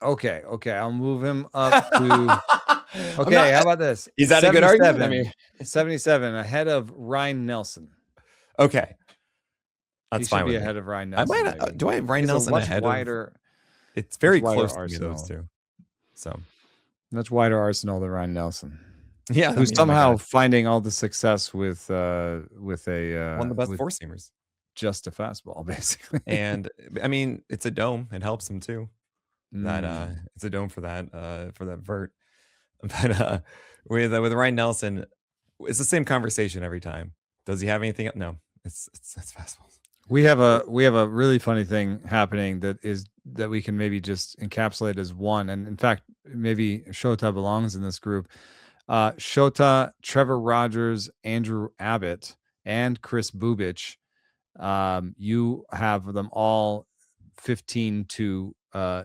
Okay. I'll move him up to. Okay, how about this? Is that a good argument? I mean, 77 ahead of Ryan Nelson. Okay, that's fine. He should be ahead of Ryan Nelson. Do I have Ryan Nelson ahead? It's very close to me, those two. So much wider arsenal than Ryan Nelson. Yeah, I who's mean, oh my somehow god, finding all the success with one of the best with four seamers. just a fastball, basically. And I mean, it's a dome. It helps him too. That Mm. it's a dome for that vert. But with Ryan Nelson, it's the same conversation every time. Does he have anything? No, it's fastballs. We have a really funny thing happening that we can maybe just encapsulate as one. And in fact, maybe Shota belongs in this group. Shota, Trevor Rogers, Andrew Abbott, and Chris Bubich. You have them all 15 to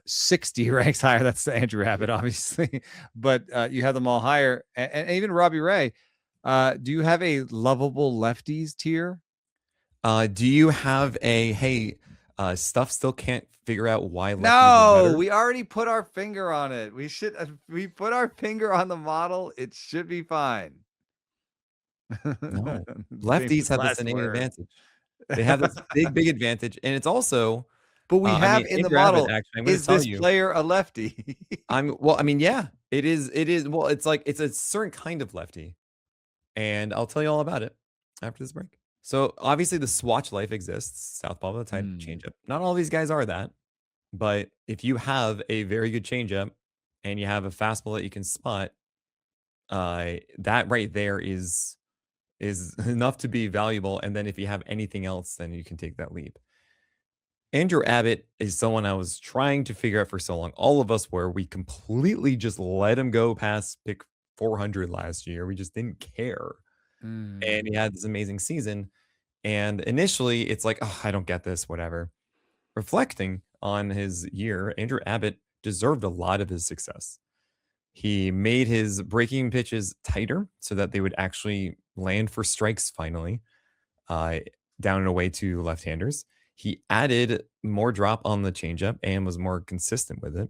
60 ranks higher. That's the Andrew Abbott, obviously, but you have them all higher, and even Robbie Ray. Do you have a lovable lefties tier? Do you have a hey? Stuff still can't figure out why lefties are No, better. we already put our finger on it. We should we put our finger on the model. It should be fine. No, Famous lefties have this last innate word. advantage. They have this big advantage, and it's also, But we I have mean, in the Andrew Abbott. model, Actually, I'm going to is tell this you. player a lefty? I mean, yeah, it is. It is. Well, it's like it's a certain kind of lefty, and I'll tell you all about it after this break. So obviously, the swatch life exists. Southpaw with a tight Mm. changeup. Not all these guys are that, but if you have a very good changeup and you have a fastball that you can spot, that right there is enough to be valuable. And then if you have anything else, then you can take that leap. Andrew Abbott is someone I was trying to figure out for so long. All of us were. We completely just let him go past pick 400 last year. We just didn't care. And he Mm. had this amazing season. And initially, it's like, oh, I don't get this, whatever. Reflecting on his year, Andrew Abbott deserved a lot of his success. He made his breaking pitches tighter so that they would actually land for strikes finally, uh, down and away to left-handers. He added more drop on the changeup and was more consistent with it.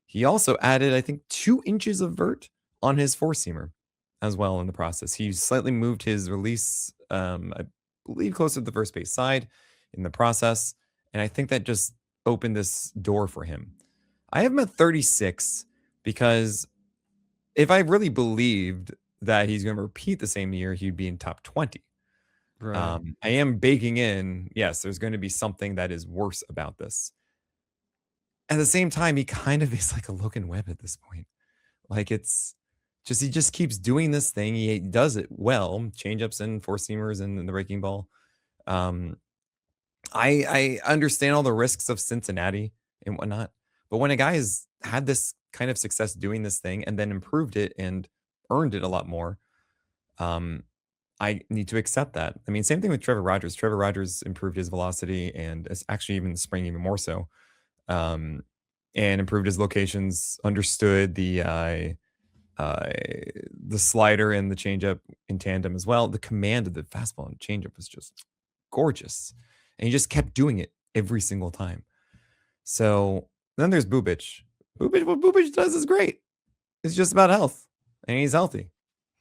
He also added, I think, 2 inches of vert on his four-seamer as well in the process. He slightly moved his release, I believe, closer to the first base side in the process, and I think that just opened this door for him. I have him at 36 because if I really believed that he's going to repeat the same year, he'd be in top 20. Right. I am baking in, yes, there's going to be something that is worse about this. At the same time, he kind of is like a Logan Webb at this point. Like it's just he just keeps doing this thing. He does it well, changeups and four seamers and the breaking ball. Um, I understand all the risks of Cincinnati and whatnot, but when a guy has had this kind of success doing this thing and then improved it and earned it a lot more, um, I need to accept that. I mean, same thing with Trevor Rogers. Trevor Rogers improved his velocity and it's actually even the spring even more so, um, and improved his locations. Understood uh, the slider and the changeup in tandem as well. The command of the fastball and changeup was just gorgeous, and he just kept doing it every single time. So then there's Bubich. What Bubich does is great. It's just about health, and he's healthy.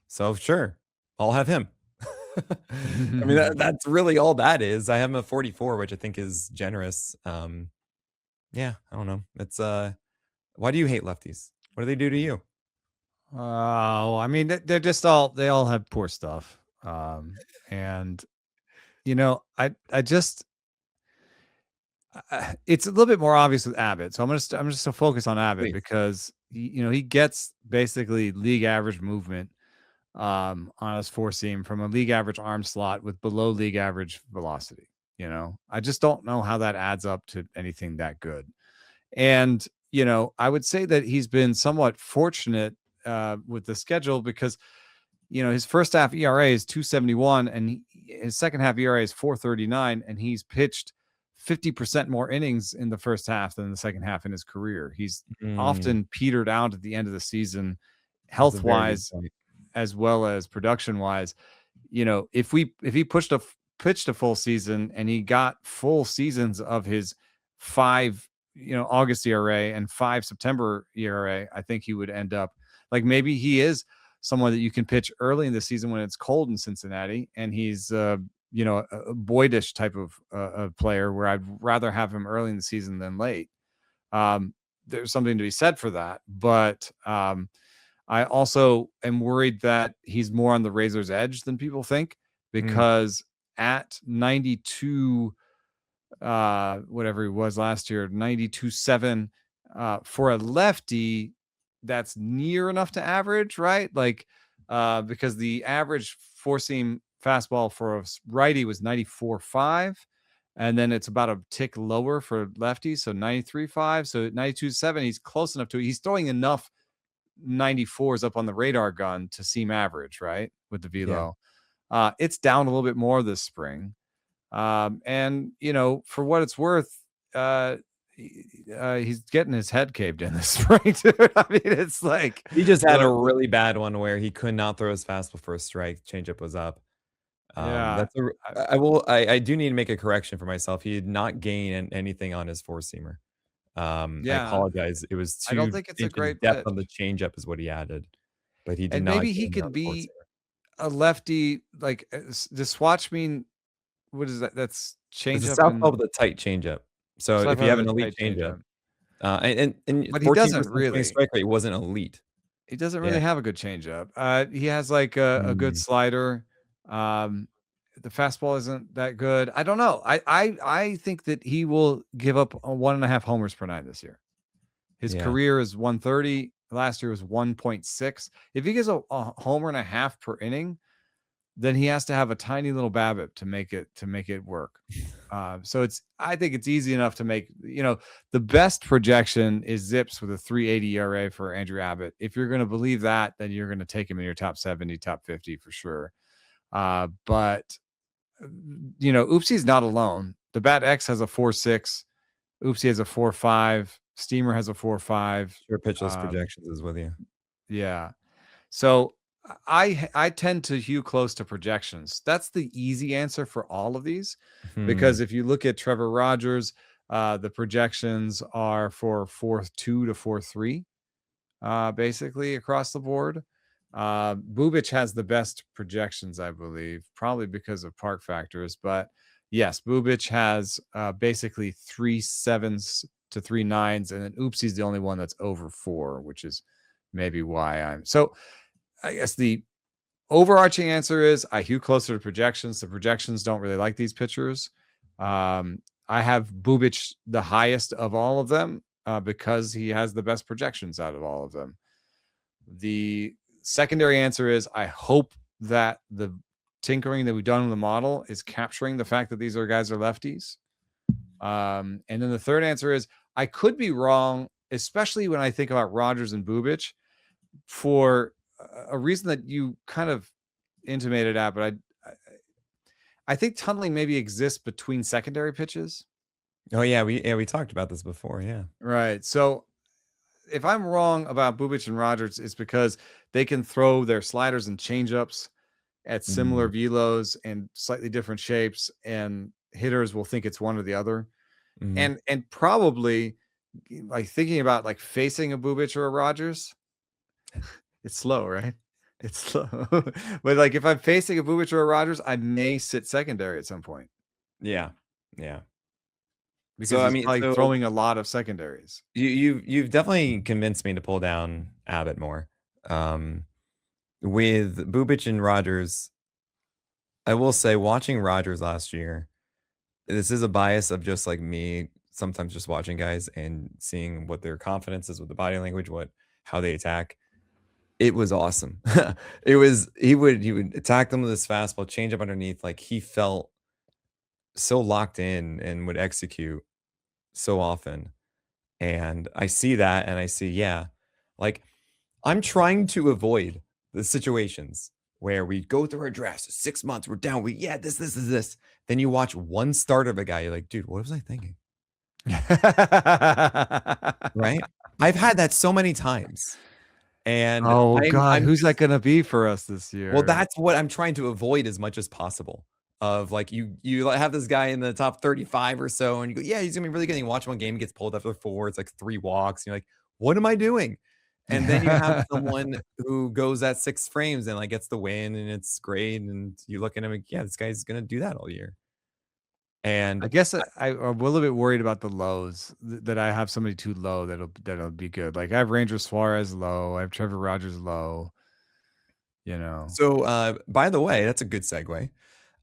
So sure, I'll have him. I mean, that's really all that is. I have him at 44, which I think is generous. Yeah, I don't know. It's why do you hate lefties? What do they do to you? Oh, I mean, they're just they all have poor stuff. And I just it's a little bit more obvious with Abbott. So I'm just to focus on Abbott Please. because he gets basically league average movement on his four seam from a league average arm slot with below league average velocity. I just don't know how that adds up to anything that good. And I would say that he's been somewhat fortunate with the schedule because his first half ERA is 2.71 and his second half ERA is 4.39, and he's pitched 50% more innings in the first half than the second half in his career. He's Mm, often petered out at the end of the season, that's a very good health-wise point. as well as production-wise. If he pitched a full season and he got full seasons of his 5 August ERA and 5 September ERA, I think he would end up like maybe he is someone that you can pitch early in the season when it's cold in Cincinnati, and he's a Boydish type of player where I'd rather have him early in the season than late. There's something to be said for that, but I also am worried that he's more on the razor's edge than people think, because at 92, whatever he was last year, 92.7, for a lefty, that's near enough to average, right? Like, because the average four seam fastball for a righty was 94.5, and then it's about a tick lower for lefty, so 93.5. So 92.7, he's close enough to it. He's throwing enough 94s up on the radar gun to seem average, right? With the velo. It's down a little bit more this spring. And for what it's worth, he's getting his head caved in this spring, dude. I mean, it's like he just had a really bad one where he could not throw his fastball for a strike. Changeup was up. Yeah, I do need to make a correction for myself. He did not gain anything on his four seamer. I apologize. It was I don't 2 think it's a inches great depth pitch. on the changeup is what he added, but he did And not. maybe he gain could on the four be seamer. a lefty. Like, does swatch mean, what is that? That's It's a changeup southpaw and with a tight changeup. So if southpaw you have with an a elite tight changeup, and but he 14% doesn't swing really. strike rate wasn't elite. He doesn't Yeah. really have a good changeup. He has like a good slider. The fastball isn't that good. I don't know. I think that he will give up 1.5 homers per nine this year. His Yeah. career is 130. Last year was 1.6. If he gets a homer and a half per inning, then he has to have a tiny little BABIP to make it work. So I think it's easy enough to make. The best projection is Zips with a 3.80 ERA for Andrew Abbott. If you're going to believe that, then you're going to take him in your top 70, top 50 for sure. But Oopsie's not alone. The Bat X has a 4.6. Oopsie has a 4.5. Steamer has a 4.5. Sure, pitchless projections is with you. Yeah. So I tend to hew close to projections. That's the easy answer for all of these, because if you look at Trevor Rogers, the projections are for 4.2 to 4.3, basically across the board. Bubic has the best projections, I believe, probably because of park factors. But yes, Bubic has basically 3.7s to 3.9s, and then Oopsie's the only one that's over 4, which is maybe why I'm so. I guess the overarching answer is I hew closer to projections. The projections don't really like these pitchers. I have Bubic the highest of all of them because he has the best projections out of all of them. The secondary answer is I hope that the tinkering that we've done in the model is capturing the fact that these guys are lefties. And then the third answer is I could be wrong, especially when I think about Rogers and Bubic, for a reason that you kind of intimated at, but I think tunneling maybe exists between secondary pitches. Oh yeah, we talked about this before. Yeah. Right. So if I'm wrong about Bubic and Rogers, it's because they can throw their sliders and changeups at similar velos and slightly different shapes, and hitters will think it's one or the other. And probably like thinking about like facing a Bubic or a Rogers, it's slow, right? It's slow. But like if I'm facing a Bubic or a Rogers, I may sit secondary at some point. Yeah. Because So, I he's mean, probably throwing a lot of secondaries. You've definitely convinced me to pull down Abbott more. With Bubic and Rogers, I will say watching Rogers last year, this is a bias of just like me sometimes just watching guys and seeing what their confidence is with the body language, how they attack. It was awesome. He would attack them with his fastball, change up underneath. Like he felt so locked in and would execute so often. And I see that and I see, yeah, like I'm trying to avoid the situations where we go through our drafts, 6 months, we're down, this is this. Then you watch one start of a guy, you're like, dude, what was I thinking? Right? I've had that so many times. And oh God, who's just, that gonna be for us this year? well, that's what I'm trying to avoid as much as possible. Of like you have this guy in the top 35 or so, and you go, yeah, he's gonna be really good. And you watch one game, he gets pulled after 4. It's like 3 walks. And you're like, what am I doing? And then you have someone who goes at 6 frames and like gets the win, and it's great. And you look at him like, yeah, this guy's gonna do that all year. And I guess I'm a little bit worried about the lows that I have somebody too low that'll be good. Like I have Ranger Suarez low, I have Trevor Rogers low. You know. so, by the way, that's a good segue.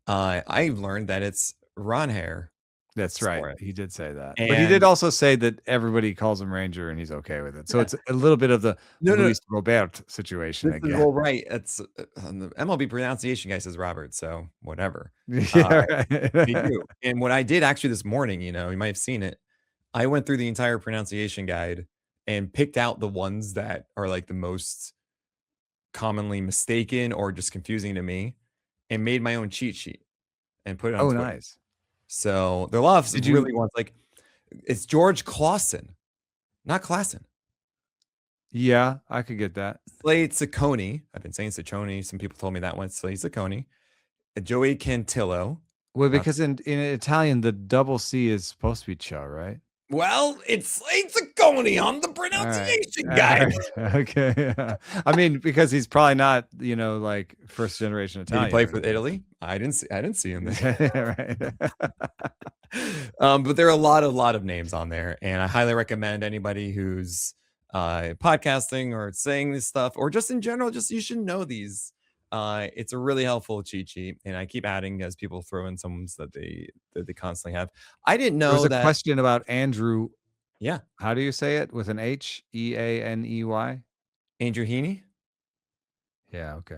I've learned that it's Ron Hare That's right. Suarez. He did say that. But he did And also say that everybody calls him Ranger and he's okay with it. So yeah, it's a little bit of the no, Luis Robert situation this is again. all right. It's the MLB pronunciation guy says Robert, so whatever. Yeah, They right. do. And what I did actually this morning, you might have seen it. I went through the entire pronunciation guide and picked out the ones that are like the most commonly mistaken or just confusing to me, and made my own cheat sheet and put it on Oh, Twitter. nice. So there are a lot Did of you really ones like it's George Clausen, not Clausen. Yeah, I could get that. Slade Ciccone. I've been saying Ciccone. Some people told me that one. Slade Ciccone. Joey Cantillo. Well, Not because in Italian the double C is supposed to be Cho, right? well, it's Slade Ciccone on the All right. pronunciation All guide. right. Okay. Yeah. I mean, because he's probably not, like first generation Did he Italian. play for Italy? I didn't see him there. Right. But there are a lot of names on there, and I highly recommend anybody who's podcasting or saying this stuff, or just in general, just you should know these. It's a really helpful cheat sheet, and I keep adding as people throw in some that they constantly have. I didn't know There's a that. question about Andrew. Yeah, How do you say it? With an H, Eaney? Andrew Heaney. Yeah. Okay.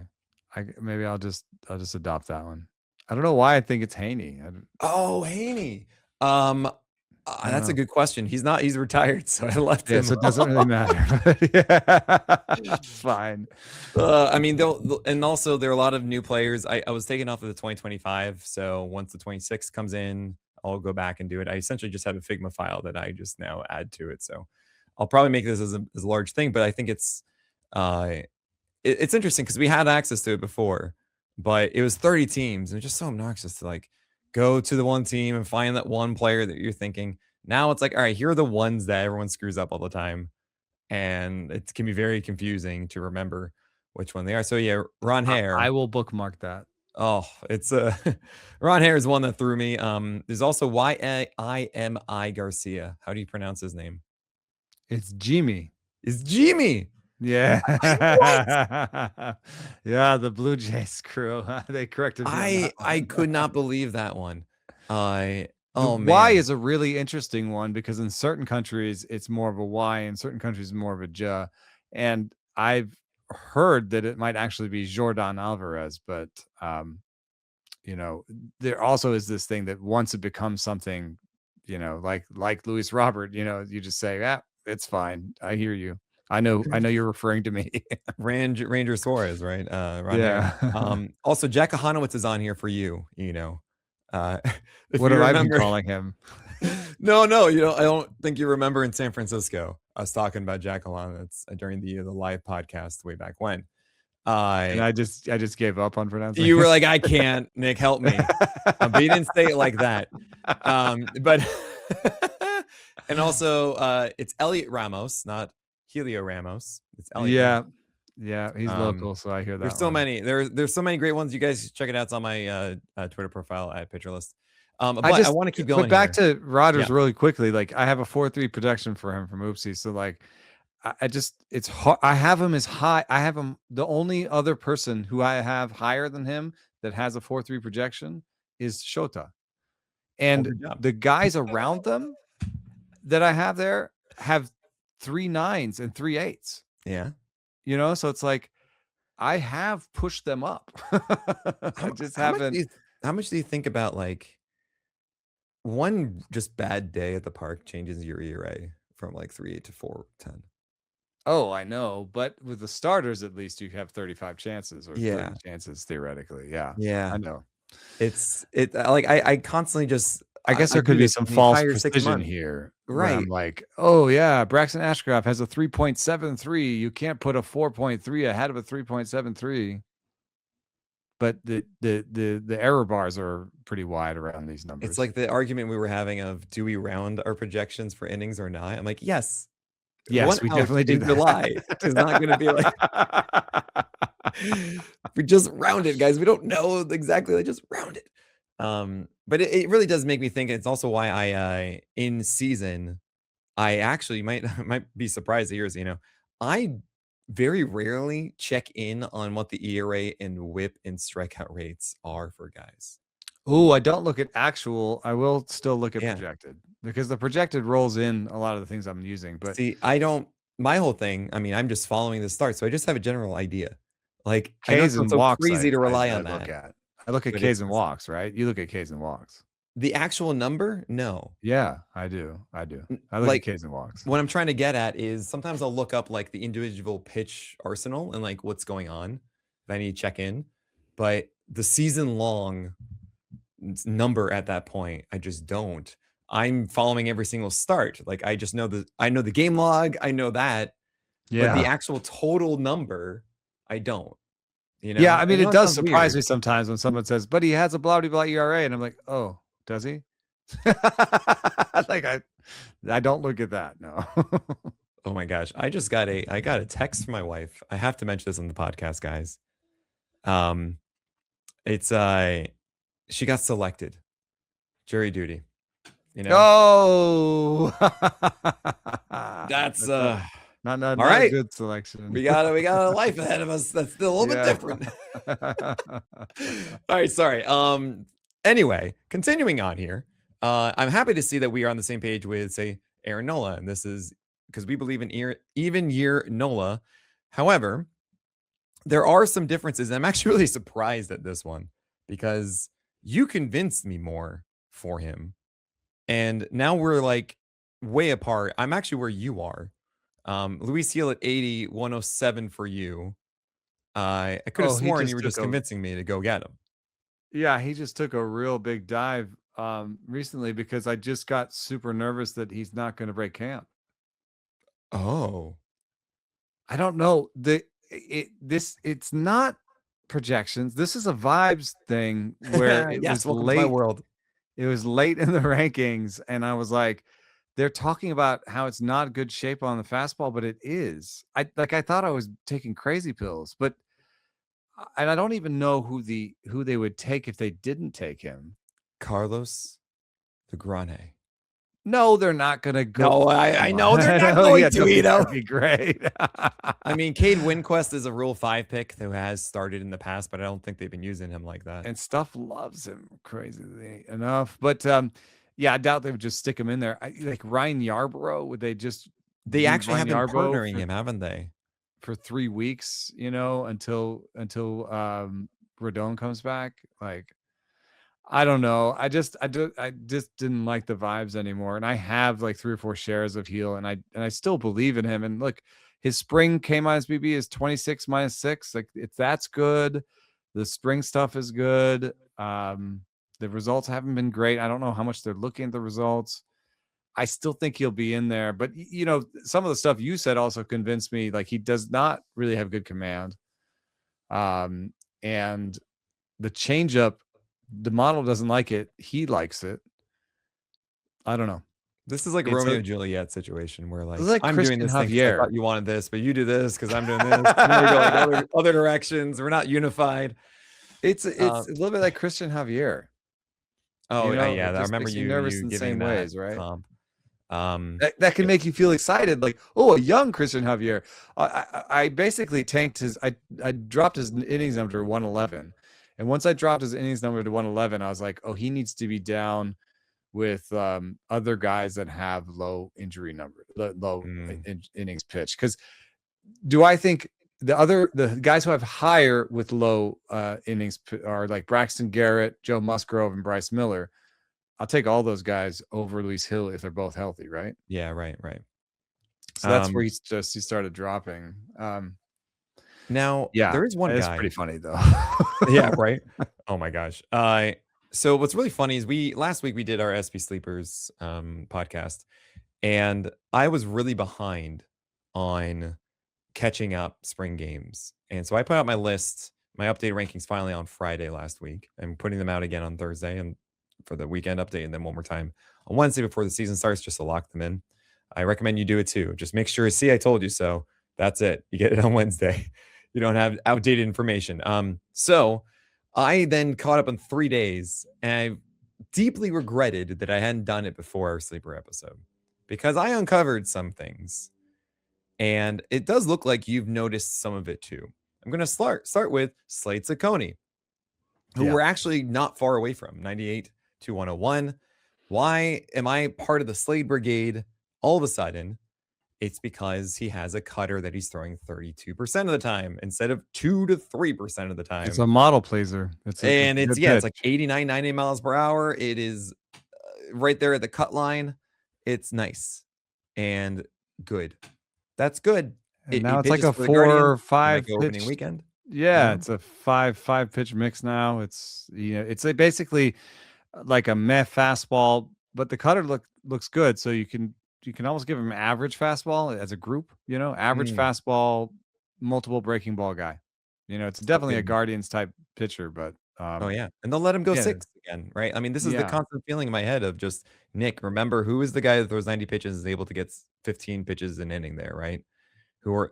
Maybe I'll just adopt that one. I don't know why I think it's Haney. Oh, Haney. That's a know. good question. He's retired, so I left him. So it doesn't really matter. Yeah, fine. I mean, and also there are a lot of new players. I was taken off of the 2025, so once the 26 comes in, I'll go back and do it. I essentially just have a Figma file that I just now add to it, so I'll probably make this as a large thing. But I think it's interesting because we had access to it before, but it was 30 teams, and it's just so obnoxious to like go to the one team and find that one player that you're thinking. Now it's like, all right, here are the ones that everyone screws up all the time, and it can be very confusing to remember which one they are. So yeah, Ron Hare. I will bookmark that. Oh, it's Ron Hare is one that threw me. There's also Yimi Garcia. How do you pronounce his name? It's Jimmy. It's Jimmy. Yeah. Yeah, the Blue Jays crew. They corrected me. I could not believe that one. The man. Y is a really interesting one because in certain countries it's more of a Y, in certain countries more of a J. And I've heard that it might actually be Jordan Alvarez, but there also is this thing that once it becomes something, like Luis Robert, you just say, yeah, it's fine. I hear you. I know you're referring to me. Ranger Suarez, right? Ron Yeah. Hare. Also, Jack Hanowitz is on here for you. What have I been calling him? No, I don't think you remember in San Francisco. I was talking about Jack Hanowitz during the live podcast way back when. And I just gave up on pronouncing. You were like, I can't, Nick, help me. But you didn't say it like that. But and also it's Elliot Ramos, not Helio Ramos. It's Elliot. Yeah, he's local, so I hear that. There's so many. There's so many great ones. You guys check it out. It's on my Twitter profile at PitcherList. But I want to keep going. But back to Rogers really quickly. Like I have a 4.3 projection for him from Oopsie. So like, it's hard. I have him as high. I have him. The only other person who I have higher than him that has a 4.3 projection is Shota, and the guys around them that I have there have 3 9s and 3 8s. Yeah. So it's like I have pushed them up. I just haven't. How much do you think about like one just bad day at the park changes your ERA from like 3.8 to 4.10? Oh, I know, but with the starters, at least you have 35 chances or 30 chances theoretically. Yeah, I know. I constantly just. I guess there could be some false precision here. Right. I'm like, oh yeah, Braxton Ashcraft has a 3.73. You can't put a 4.3 ahead of a 3.73. But the error bars are pretty wide around these numbers. It's like the argument we were having of, do we round our projections for innings or not? I'm like, yes. Yes, we definitely do. July is not going to be like. We just round it, guys. We don't know exactly. They just round it. But it really does make me think. It's also why I in season, I actually might be surprised to hear this, I very rarely check in on what the ERA and whip and strikeout rates are for guys. Oh, I don't look at actual. I will still look at Yeah. projected, because the projected rolls in a lot of the things I'm using. But See, I don't. My whole thing. I mean, I'm just following the start, so I just have a general idea. Like, I know it Ks sounds and so walks, crazy to rely I on look that, at. I look at but Ks and walks, right? You look at Ks and walks. the actual number, no. Yeah, I do. I look Like, at Ks and walks. what I'm trying to get at is sometimes I'll look up like the individual pitch arsenal and like what's going on if I need to check in, but the season long number at that point, I just don't. I'm following every single start. Like, I just know the game log, I know that, but the actual total number, I don't. Yeah, I mean, know it does sounds surprise weird. me sometimes when someone says, "But he has a blah blah blah ERA," and I'm like, "Oh, does he?" Like, I don't look at that. No. Oh my gosh, I got a text from my wife. I have to mention this on the podcast, guys. It's she got selected, jury duty. Oh, that's not all right. A good selection. We got a life ahead of us that's still a little bit different. All right, sorry. Anyway, continuing on here. I'm happy to see that we are on the same page with, say, Aaron Nola, and this is because we believe in even year Nola. However, there are some differences. And I'm actually really surprised at this one because you convinced me more for him. And now we're like way apart. I'm actually where you are. Luis Heel at 80, 107 for you. I could have sworn you were just convincing me to go get him. Yeah, he just took a real big dive recently because I just got super nervous that he's not going to break camp. Oh. I don't know. It's not projections. This is a vibes thing where it was late. To my world. It was late in the rankings, and I was like, they're talking about how it's not good shape on the fastball, but it is. I thought I was taking crazy pills, but and I don't even know who they would take if they didn't take him. Carlos the Grane. No, they're not going to go. No, I know they're not going to, That'd be great. I mean, Cade Winquest is a Rule 5 pick who has started in the past, but I don't think they've been using him like that. And Stuff loves him crazily enough. But yeah, I doubt they would just stick him in there. Like Ryan Yarbrough, would they just? They actually have been partnering him, haven't they? For 3 weeks, until Rodon comes back. Like, I don't know. I just didn't like the vibes anymore. And I have like 3 or 4 shares of Heel, and I still believe in him. And look, his spring K minus BB is 26 minus 6. Like, if that's good, the spring stuff is good. The results haven't been great. I don't know how much they're looking at the results. I still think he'll be in there, but some of the stuff you said also convinced me. Like, he does not really have good command. And the changeup, the model doesn't like it. He likes it. I don't know. This is like a Romeo and Juliet situation where like I'm Cristian doing this thing 'cause I Javier. thought you wanted this, but you do this because I'm doing this. And we go like other directions. We're not unified. It's a little bit like Cristian Javier. Oh, yeah. I remember you nervous in the same ways, right? That can make you feel excited, like, oh, a young Cristian Javier. I basically tanked his. I dropped his innings number to 111, and once I dropped his innings number to 111, I was like, oh, he needs to be down with other guys that have low injury number, low innings pitch. Because do I think the guys who have higher with low innings are like Braxton Garrett, Joe Musgrove, and Bryce Miller? I'll take all those guys over Luis Hill if they're both healthy, right? Yeah, right. So that's where he started dropping. Now, there is one guy. It's pretty funny though. Yeah, right. Oh my gosh. So what's really funny is last week we did our SP Sleepers podcast, and I was really behind on catching up spring games, and so I put out my list, my updated rankings finally on Friday last week. I'm putting them out again on Thursday and for the weekend update, and then one more time on Wednesday before the season starts, just to lock them in. I recommend you do it too. Just make sure, see, I told you so. That's it. You get it on Wednesday. You don't have outdated information. So I then caught up in 3 days, and I deeply regretted that I hadn't done it before our sleeper episode because I uncovered some things, and it does look like you've noticed some of it too. I'm going to start with Slade Ciccone, who we're actually not far away from, 98 to 101. Why am I part of the Slade Brigade all of a sudden? It's because he has a cutter that he's throwing 32% of the time instead of 2 to 3% of the time. It's a model pleaser. It's like 89, 90 miles per hour. It is right there at the cut line. It's nice and good. That's good. And now it's like a 4 or 5 pitch opening weekend. Yeah, it's a 5 pitch mix now. It's it's basically like a meh fastball, but the cutter looks good. So you can almost give him average fastball as a group. Average fastball, multiple breaking ball guy. It's definitely a Guardians type pitcher, but oh yeah, and they'll let him go 6 again, right? I mean, this is the constant feeling in my head of just Nick. Remember, who is the guy that throws 90 pitches is able to get 15 pitches an inning there, right? Who are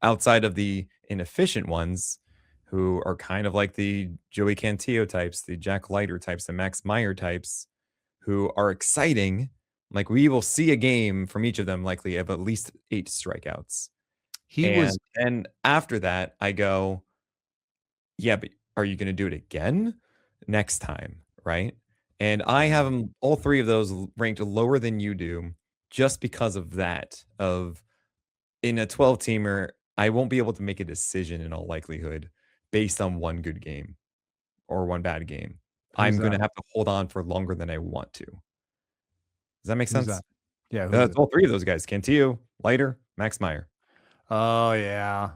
outside of the inefficient ones, who are kind of like the Joey Cantillo types, the Jack Leiter types, the Max Meyer types, who are exciting. Like we will see a game from each of them likely of at least 8 strikeouts. And after that, I go, yeah, but are you going to do it again next time, right? And I have them, all 3 of those ranked lower than you do just because of that. Of in a 12-teamer, I won't be able to make a decision in all likelihood based on one good game or one bad game. I'm going to have to hold on for longer than I want to. Does that make sense? That? Yeah. That's all 3 of those guys. Cantillo, Leiter, Max Meyer. Oh, yeah.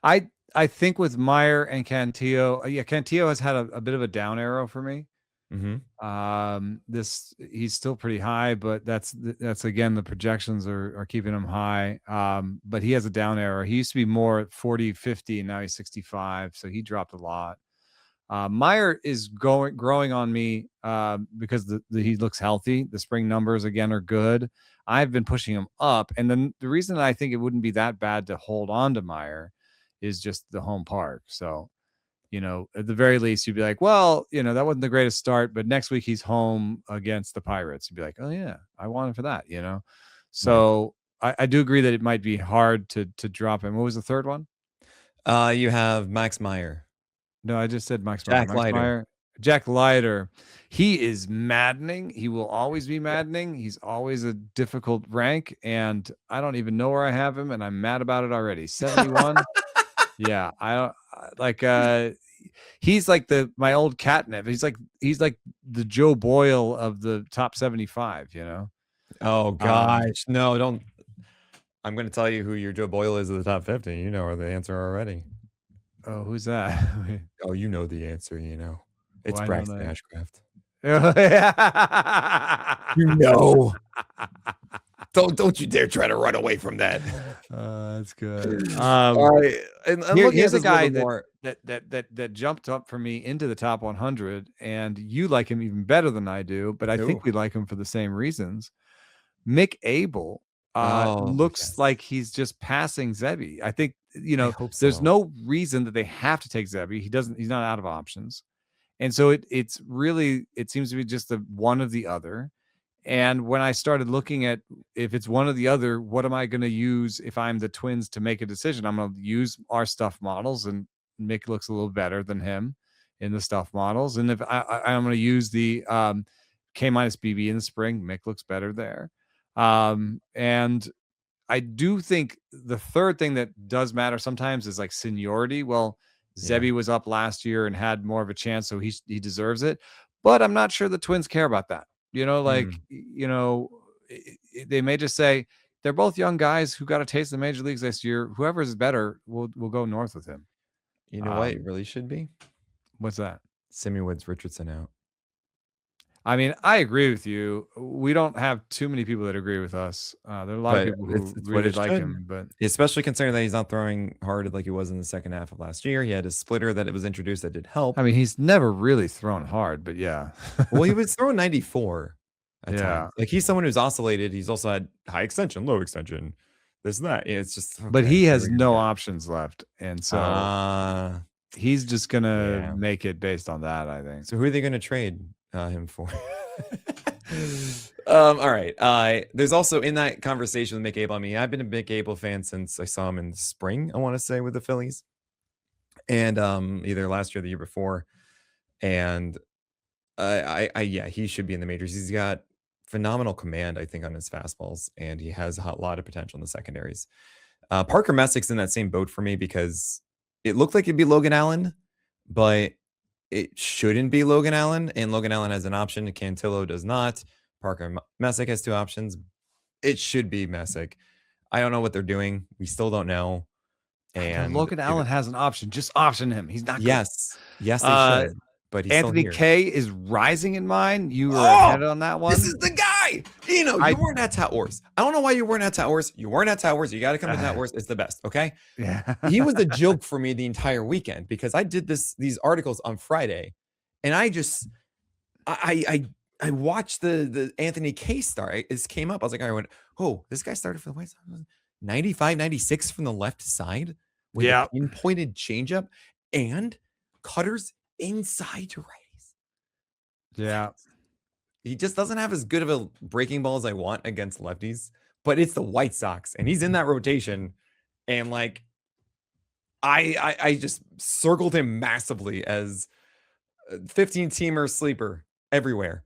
I think with Meyer and Cantillo, Cantillo has had a bit of a down arrow for me. He's still pretty high, but that's again, the projections are keeping him high. But he has a down arrow. He used to be more 40, 50, and now he's 65. So he dropped a lot. Meyer is growing on me because he looks healthy. The spring numbers again are good. I've been pushing him up, and then the reason I think it wouldn't be that bad to hold on to Meyer is just the home park. So, at the very least, you'd be like, well, that wasn't the greatest start, but next week he's home against the Pirates. You'd be like, oh yeah, I want him for that. So I do agree that it might be hard to drop him. What was the third one? You have Max Meyer. No, I just said Max Meyer. Jack Leiter. He is maddening. He will always be maddening. He's always a difficult rank, and I don't even know where I have him, and I'm mad about it already. 71. Yeah, I don't like. He's like my old catnip. He's like the Joe Boyle of the top 75. Oh gosh, no, don't. I'm going to tell you who your Joe Boyle is of the top 50. You know the answer already. Oh, who's that? Oh, you know the answer. It's Braxton Ashcraft. Don't you dare try to run away from that. That's good. Here's a guy that jumped up for me into the top 100, and you like him even better than I do, but I think we like him for the same reasons. Mick Abel looks like he's just passing Zebby. I think there's no reason that they have to take Zebby. He's not out of options. And so it seems to be just the one of the other. And when I started looking at if it's one or the other, what am I going to use if I'm the Twins to make a decision? I'm going to use our stuff models, and Mick looks a little better than him in the stuff models. And if I'm going to use the K- BB in the spring, Mick looks better there. And I do think the third thing that does matter sometimes is like seniority. Well, Zebby was up last year and had more of a chance, so he deserves it. But I'm not sure the Twins care about that. They may just say they're both young guys who got a taste of the major leagues this year. Whoever is better, we'll go north with him. You know what it really should be? What's that? Sammy Woods Richardson out. I mean, I agree with you. We don't have too many people that agree with us. There are a lot of people who really like him, but especially considering that he's not throwing hard like he was in the second half of last year. He had a splitter that it was introduced that did help. I mean, he's never really thrown hard, but yeah. Well, he was throwing 94 at times. Like he's someone who's oscillated. He's also had high extension, low extension, this and that. It's just but he has no options left, and so he's just gonna Yeah. make it based on that, I think. So who are they going to trade him for? All right. There's also in that conversation with Mick Abel. I mean, I've been a Mick Abel fan since I saw him in the spring, I want to say, with the Phillies. And either last year or the year before. And yeah, he should be in the majors. He's got phenomenal command, I think, on his fastballs, and he has a lot of potential in the secondaries. Parker Messick's in that same boat for me because it looked like it'd be Logan Allen, but it shouldn't be Logan Allen, and Logan Allen has an option. Cantillo does not. Parker Messick has 2 options. It should be Messick. I don't know what they're doing. We still don't know. And Logan Allen has an option. Just option him. He's not good. yes, they should. But he's Anthony still here. K is rising in mine. You were ahead on that one. This is the guy. You weren't at Towers. I don't know why you weren't at Towers. You weren't at Towers. You got to come to Towers. It's the best. Okay. Yeah. He was a joke for me the entire weekend because I did these articles on Friday, and I watched the Anthony K start. It came up. I was like, I went, oh, this guy started for the White Sox. 95, 96 from the left side with a pinpointed changeup and cutters inside to righties. Yeah. He just doesn't have as good of a breaking ball as I want against lefties, but it's the White Sox and he's in that rotation. And like, I just circled him massively as 15-teamer sleeper everywhere.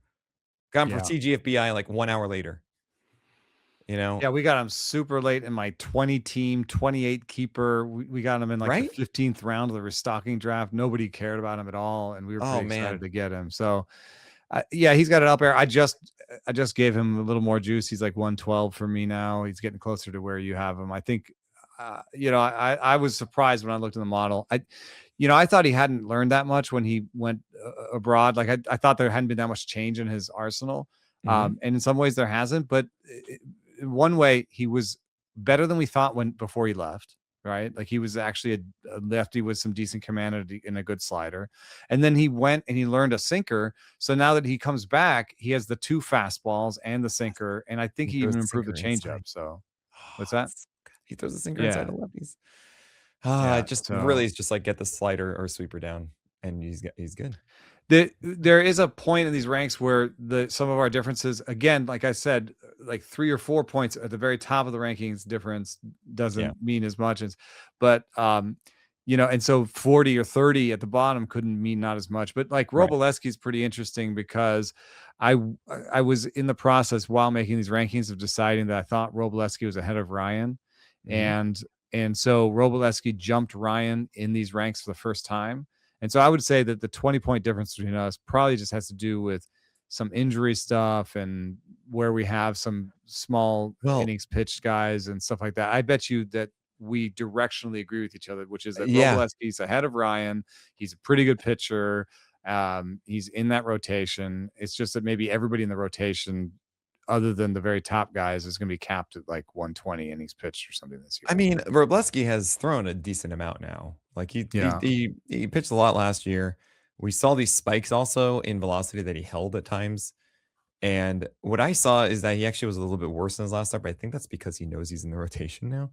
Got him for TGFBI like 1 hour later. Yeah, we got him super late in my 20-team, 28 keeper. We got him in like the 15th round of the restocking draft. Nobody cared about him at all, and we were pretty excited to get him. So, yeah, he's got it up there. I just gave him a little more juice. He's like 112 for me now. He's getting closer to where you have him. I think, I was surprised when I looked at the model. I thought he hadn't learned that much when he went abroad. Like I thought there hadn't been that much change in his arsenal. And in some ways there hasn't, but in one way he was better than we thought before he left, right? Like he was actually a lefty with some decent command and a good slider. And then he went and he learned a sinker. So now that he comes back, he has the 2 fastballs and the sinker. And I think he even improved the changeup. So what's that? He throws a sinker inside the lefties. Really is just like get the slider or sweeper down and he's good. There is a point in these ranks where some of our differences, again, like I said, like 3 or 4 points at the very top of the rankings difference doesn't mean as much as, but and so 40 or 30 at the bottom couldn't mean not as much. But like Robolewski is pretty interesting because I was in the process while making these rankings of deciding that I thought Robolewski was ahead of Ryan, and so Robolewski jumped Ryan in these ranks for the first time. And so I would say that the 20-point difference between us probably just has to do with some injury stuff and where we have some small innings pitched guys and stuff like that. I bet you that we directionally agree with each other, which is that Robolewski's ahead of Ryan. He's a pretty good pitcher. He's in that rotation. It's just that maybe everybody in the rotation, other than the very top guys, is going to be capped at like 120 innings pitched or something this year. I mean, Robolewski has thrown a decent amount now. Like he pitched a lot last year. We saw these spikes also in velocity that he held at times. And what I saw is that he actually was a little bit worse than his last start, but I think that's because he knows he's in the rotation now.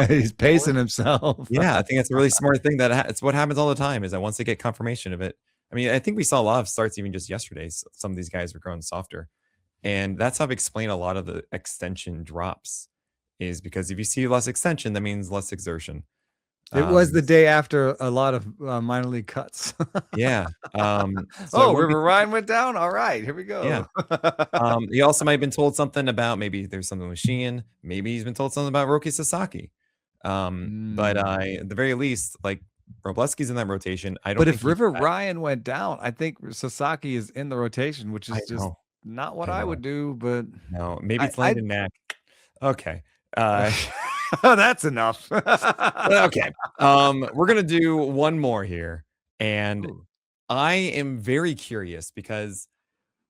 He's pacing himself. Yeah, I think that's a really smart thing. It's what happens all the time is that once they get confirmation of it. I mean, I think we saw a lot of starts even just yesterday. Some of these guys were growing softer. And that's how I've explained a lot of the extension drops is because if you see less extension, that means less exertion. It was the day after a lot of minor league cuts. Yeah. River Ryan went down. All right, here we go. Yeah. He also might have been told something about maybe there's something with Sheehan. Maybe he's been told something about Roki Sasaki. But at the very least, like Robolewski's in that rotation. But if River Ryan went down, I think Sasaki is in the rotation, which is just not what I would do. But no, maybe it's Landon Mack. Okay. That's enough. Okay. We're gonna do one more here, and I am very curious because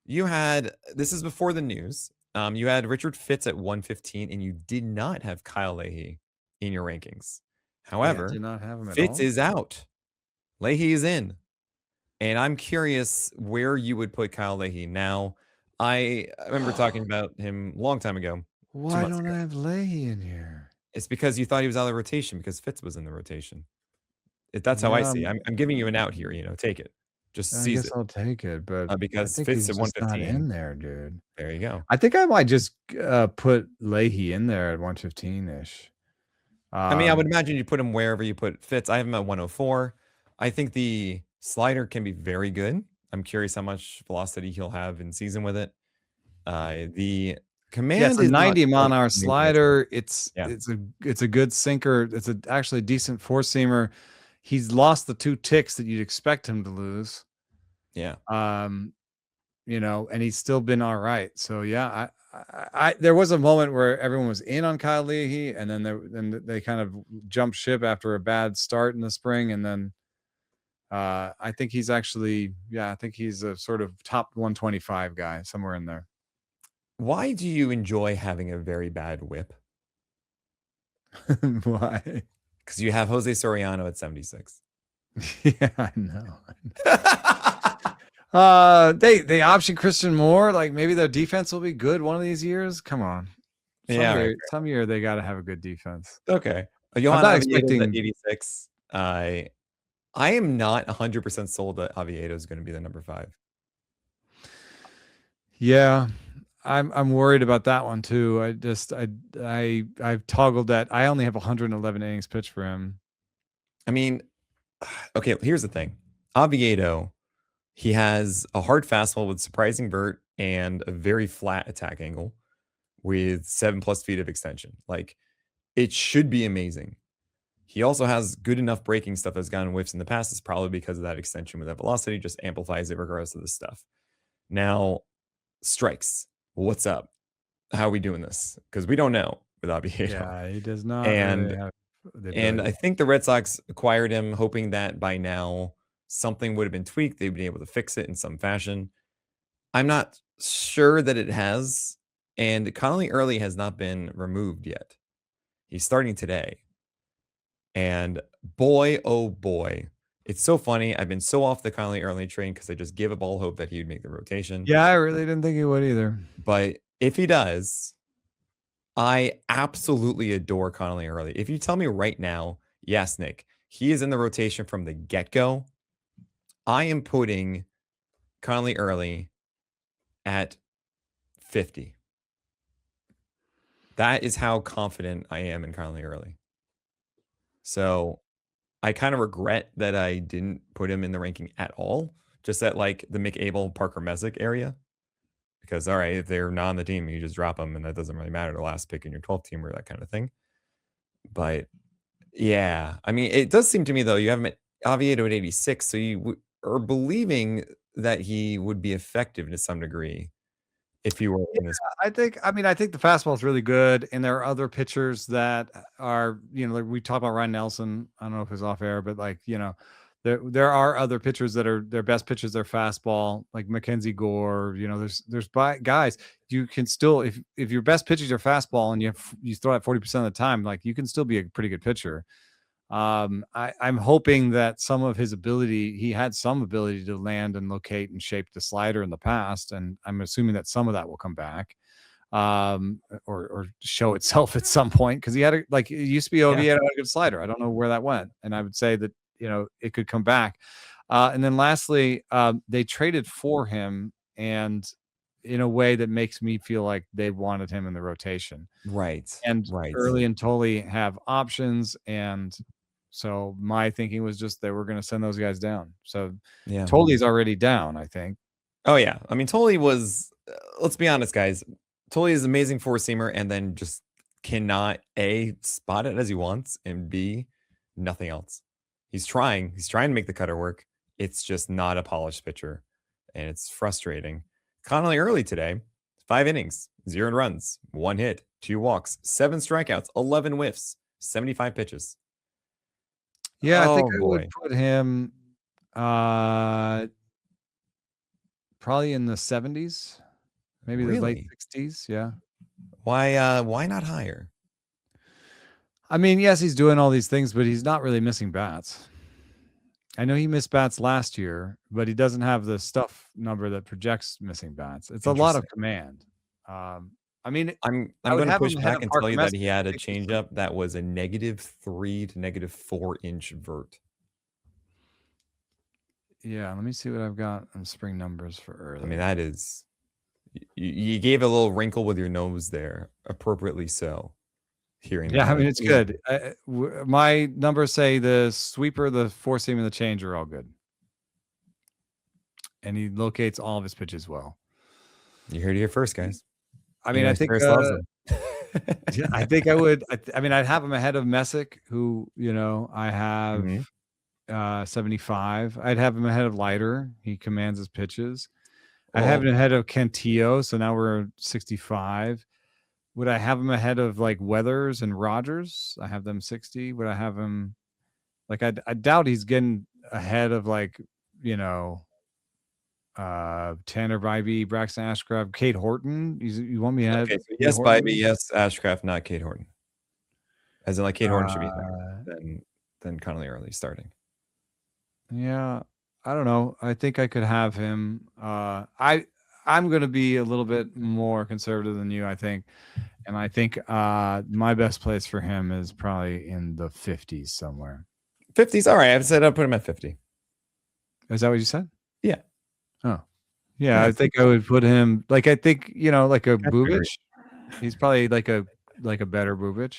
this is before the news. You had Richard Fitz at 115, and you did not have Kyle Leahy in your rankings. However, did not have him at Fitz all. is out. Leahy is in, and I'm curious where you would put Kyle Leahy now. I remember talking about him a long time ago. Why don't I have Leahy in here? It's because you thought he was out of the rotation because Fitz was in the rotation. That's how I Yeah, see. I'm giving you an out here. Take it. Just I seize guess it. I'll take it, but I Because think Fitz he's at just not 115. in there, dude. There you go. I think I might just put Leahy in there at 115-ish. I mean, I would imagine you put him wherever you put Fitz. I have him at 104. I think the slider can be very good. I'm curious how much velocity he'll have in season with it. The command it's a is not 90 mile quite an hour amazing as slider. It's Yeah. a good sinker. It's actually a decent four seamer. He's lost the 2 ticks that you'd expect him to lose. Yeah. And he's still been all right. So yeah, I there was a moment where everyone was in on Kyle Leahy, and then they kind of jumped ship after a bad start in the spring, and then I think he's actually, I think he's a sort of top 125 guy somewhere in there. Why do you enjoy having a very bad whip? Why? Because you have Jose Soriano at 76. Yeah, I know. They option Christian Moore. Like maybe their defense will be good one of these years. Come on. Some year they got to have a good defense. Okay. I'm Johan not Oviedo's expecting at 86. I am not 100% sold that Oviedo is going to be the number 5. Yeah, I'm worried about that one too. I've toggled that. I only have 111 innings pitched for him. I mean, okay, here's the thing. Oviedo, he has a hard fastball with surprising vert and a very flat attack angle with 7+ feet of extension. Like, it should be amazing. He also has good enough breaking stuff that's gotten whiffs in the past. It's probably because of that extension with that velocity, just amplifies it regardless of the stuff. Now, strikes. What's up? How are we doing this? Because we don't know with Oviedo. Yeah, he does not. And really have the and ability. I think the Red Sox acquired him hoping that by now something would have been tweaked. They'd been able to fix it in some fashion. I'm not sure that it has. And Connolly Early has not been removed yet. He's starting today. And boy, oh boy, it's so funny. I've been so off the Connolly Early train because I just gave up all hope that he would make the rotation. Yeah, I really didn't think he would either. But if he does, I absolutely adore Connolly Early. If you tell me right now, yes, Nick, he is in the rotation from the get-go, I am putting Connolly Early at 50. That is how confident I am in Connolly Early. So I kind of regret that I didn't put him in the ranking at all, just at like the McAbel, Parker Messick area. Because, all right, if they're not on the team, you just drop them, and that doesn't really matter, the last pick in your 12th team or that kind of thing. But, yeah, I mean, it does seem to me, though, you have him at Oviedo at 86, so you are believing that he would be effective to some degree if he were in this. I think the fastball is really good, and there are other pitchers that are, like we talked about Ryan Nelson. I don't know if it's off air, but there are other pitchers that are their best pitches their fastball, like Mackenzie Gore. There's guys you can still, if your best pitch is your fastball and you throw it 40% of the time, like you can still be a pretty good pitcher. I'm hoping that he had some ability to land and locate and shape the slider in the past, and I'm assuming that some of that will come back, or show itself at some point, because it used to be Oviedo had a good slider. I don't know where that went, and I would say that it could come back. And then lastly, they traded for him, and in a way that makes me feel like they wanted him in the rotation. Right. And right. Early and Tolley have options, and so my thinking was just they were going to send those guys down. So Yeah. Tolley's already down, I think. Oh, yeah. I mean, Tolley was, let's be honest, guys. Tolley is an amazing four-seamer and then just cannot, A, spot it as he wants, and B, nothing else. He's trying to make the cutter work. It's just not a polished pitcher, and it's frustrating. Connolly Early today, 5 innings, 0 runs, 1 hit, 2 walks, 7 strikeouts, 11 whiffs, 75 pitches. Yeah, I think I would put him probably in the 70s, maybe the late 60s. Yeah. Why not higher? I mean, yes, he's doing all these things, but he's not really missing bats. I know he missed bats last year, but he doesn't have the stuff number that projects missing bats. It's a lot of command. I mean, I'm going to push back and tell you that he had a changeup that was a -3 to -4 inch vert. Yeah, let me see what I've got on spring numbers for early. I mean, that is, you gave a little wrinkle with your nose there, appropriately so. Hearing that, Yeah, I mean, like, it's good. My numbers say the sweeper, the four seam, and the change are all good. And he locates all of his pitches well. you heard it here first, guys. I mean, I think loves them. yeah, I think I would. I mean, I'd have him ahead of Messick, who I have 75. I'd have him ahead of Leiter. He commands his pitches. I'd have him ahead of Cantillo. So now we're 65. Would I have him ahead of like Weathers and Rogers? I have them 60. Would I have him like I doubt he's getting ahead of like Tanner Bybee, Braxton Ashcraft, Kate Horton. You want me ahead? Okay, so yes, Bybee, yes, Ashcraft, not Kate Horton. As in, like, Kate Horton should be higher than Connolly Early starting. Yeah, I don't know. I think I could have him. I'm going to be a little bit more conservative than you, I think. And I think my best place for him is probably in the 50s somewhere. 50s? All right. I said I'd put him at 50. Is that what you said? Yeah. Oh. Yeah, I think I would put him like like a Bubic. He's probably like a better Bubic.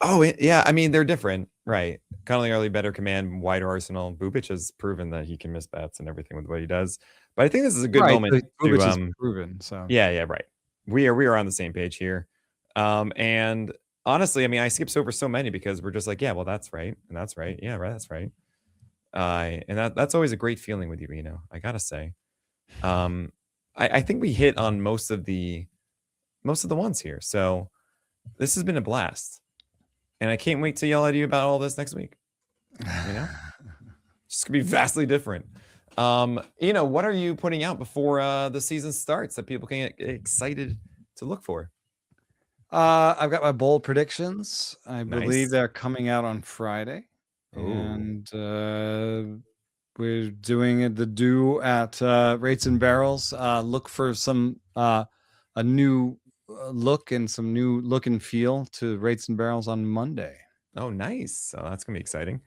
Oh, yeah. I mean, they're different, right? Connolly Early, better command, wider arsenal. Bubic has proven that he can miss bats and everything with what he does. But I think this is a good moment Bubic is proven. So yeah, right. We are on the same page here. And honestly, I mean, I skipped over so many because we're just like, yeah, well, that's right, and that's right, yeah, right, that's right. And that's always a great feeling with you, Eno. I gotta say, I think we hit on most of the ones here. So this has been a blast. And I can't wait to yell at you about all this next week. It's gonna be vastly different. What are you putting out before the season starts that people can get excited to look for? I've got my bold predictions. I believe Nice. they're coming out on Friday. Ooh. And we're doing the do at Rates and Barrels. Look for some a new look and some new look and feel to Rates and Barrels on Monday. Oh, nice. So that's gonna be exciting.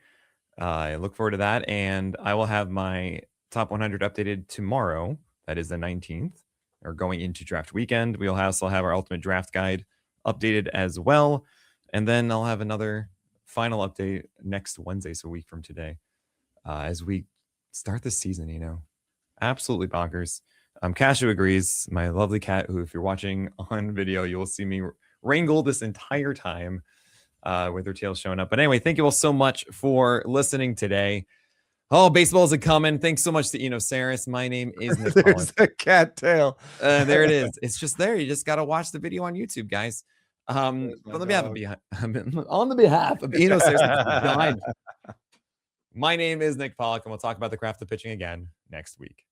I look forward to that, and I will have my top 100 updated tomorrow. That is the 19th, or going into draft weekend. We'll also have our ultimate draft guide updated as well, and then I'll have another final update next Wednesday, so a week from today, as we start the season. Absolutely bonkers. Cashew agrees. My lovely cat, who, if you're watching on video, you will see me wrangle this entire time with her tail showing up. But anyway, thank you all so much for listening today. Oh, baseball's a coming. Thanks so much to Eno Sarris. My name is Nick Pollack. There's the cat tail. There it is. It's just there. You just got to watch the video on YouTube, guys. On the behalf of Eno Sarris, my name is Nick Pollack, and we'll talk about the craft of pitching again next week.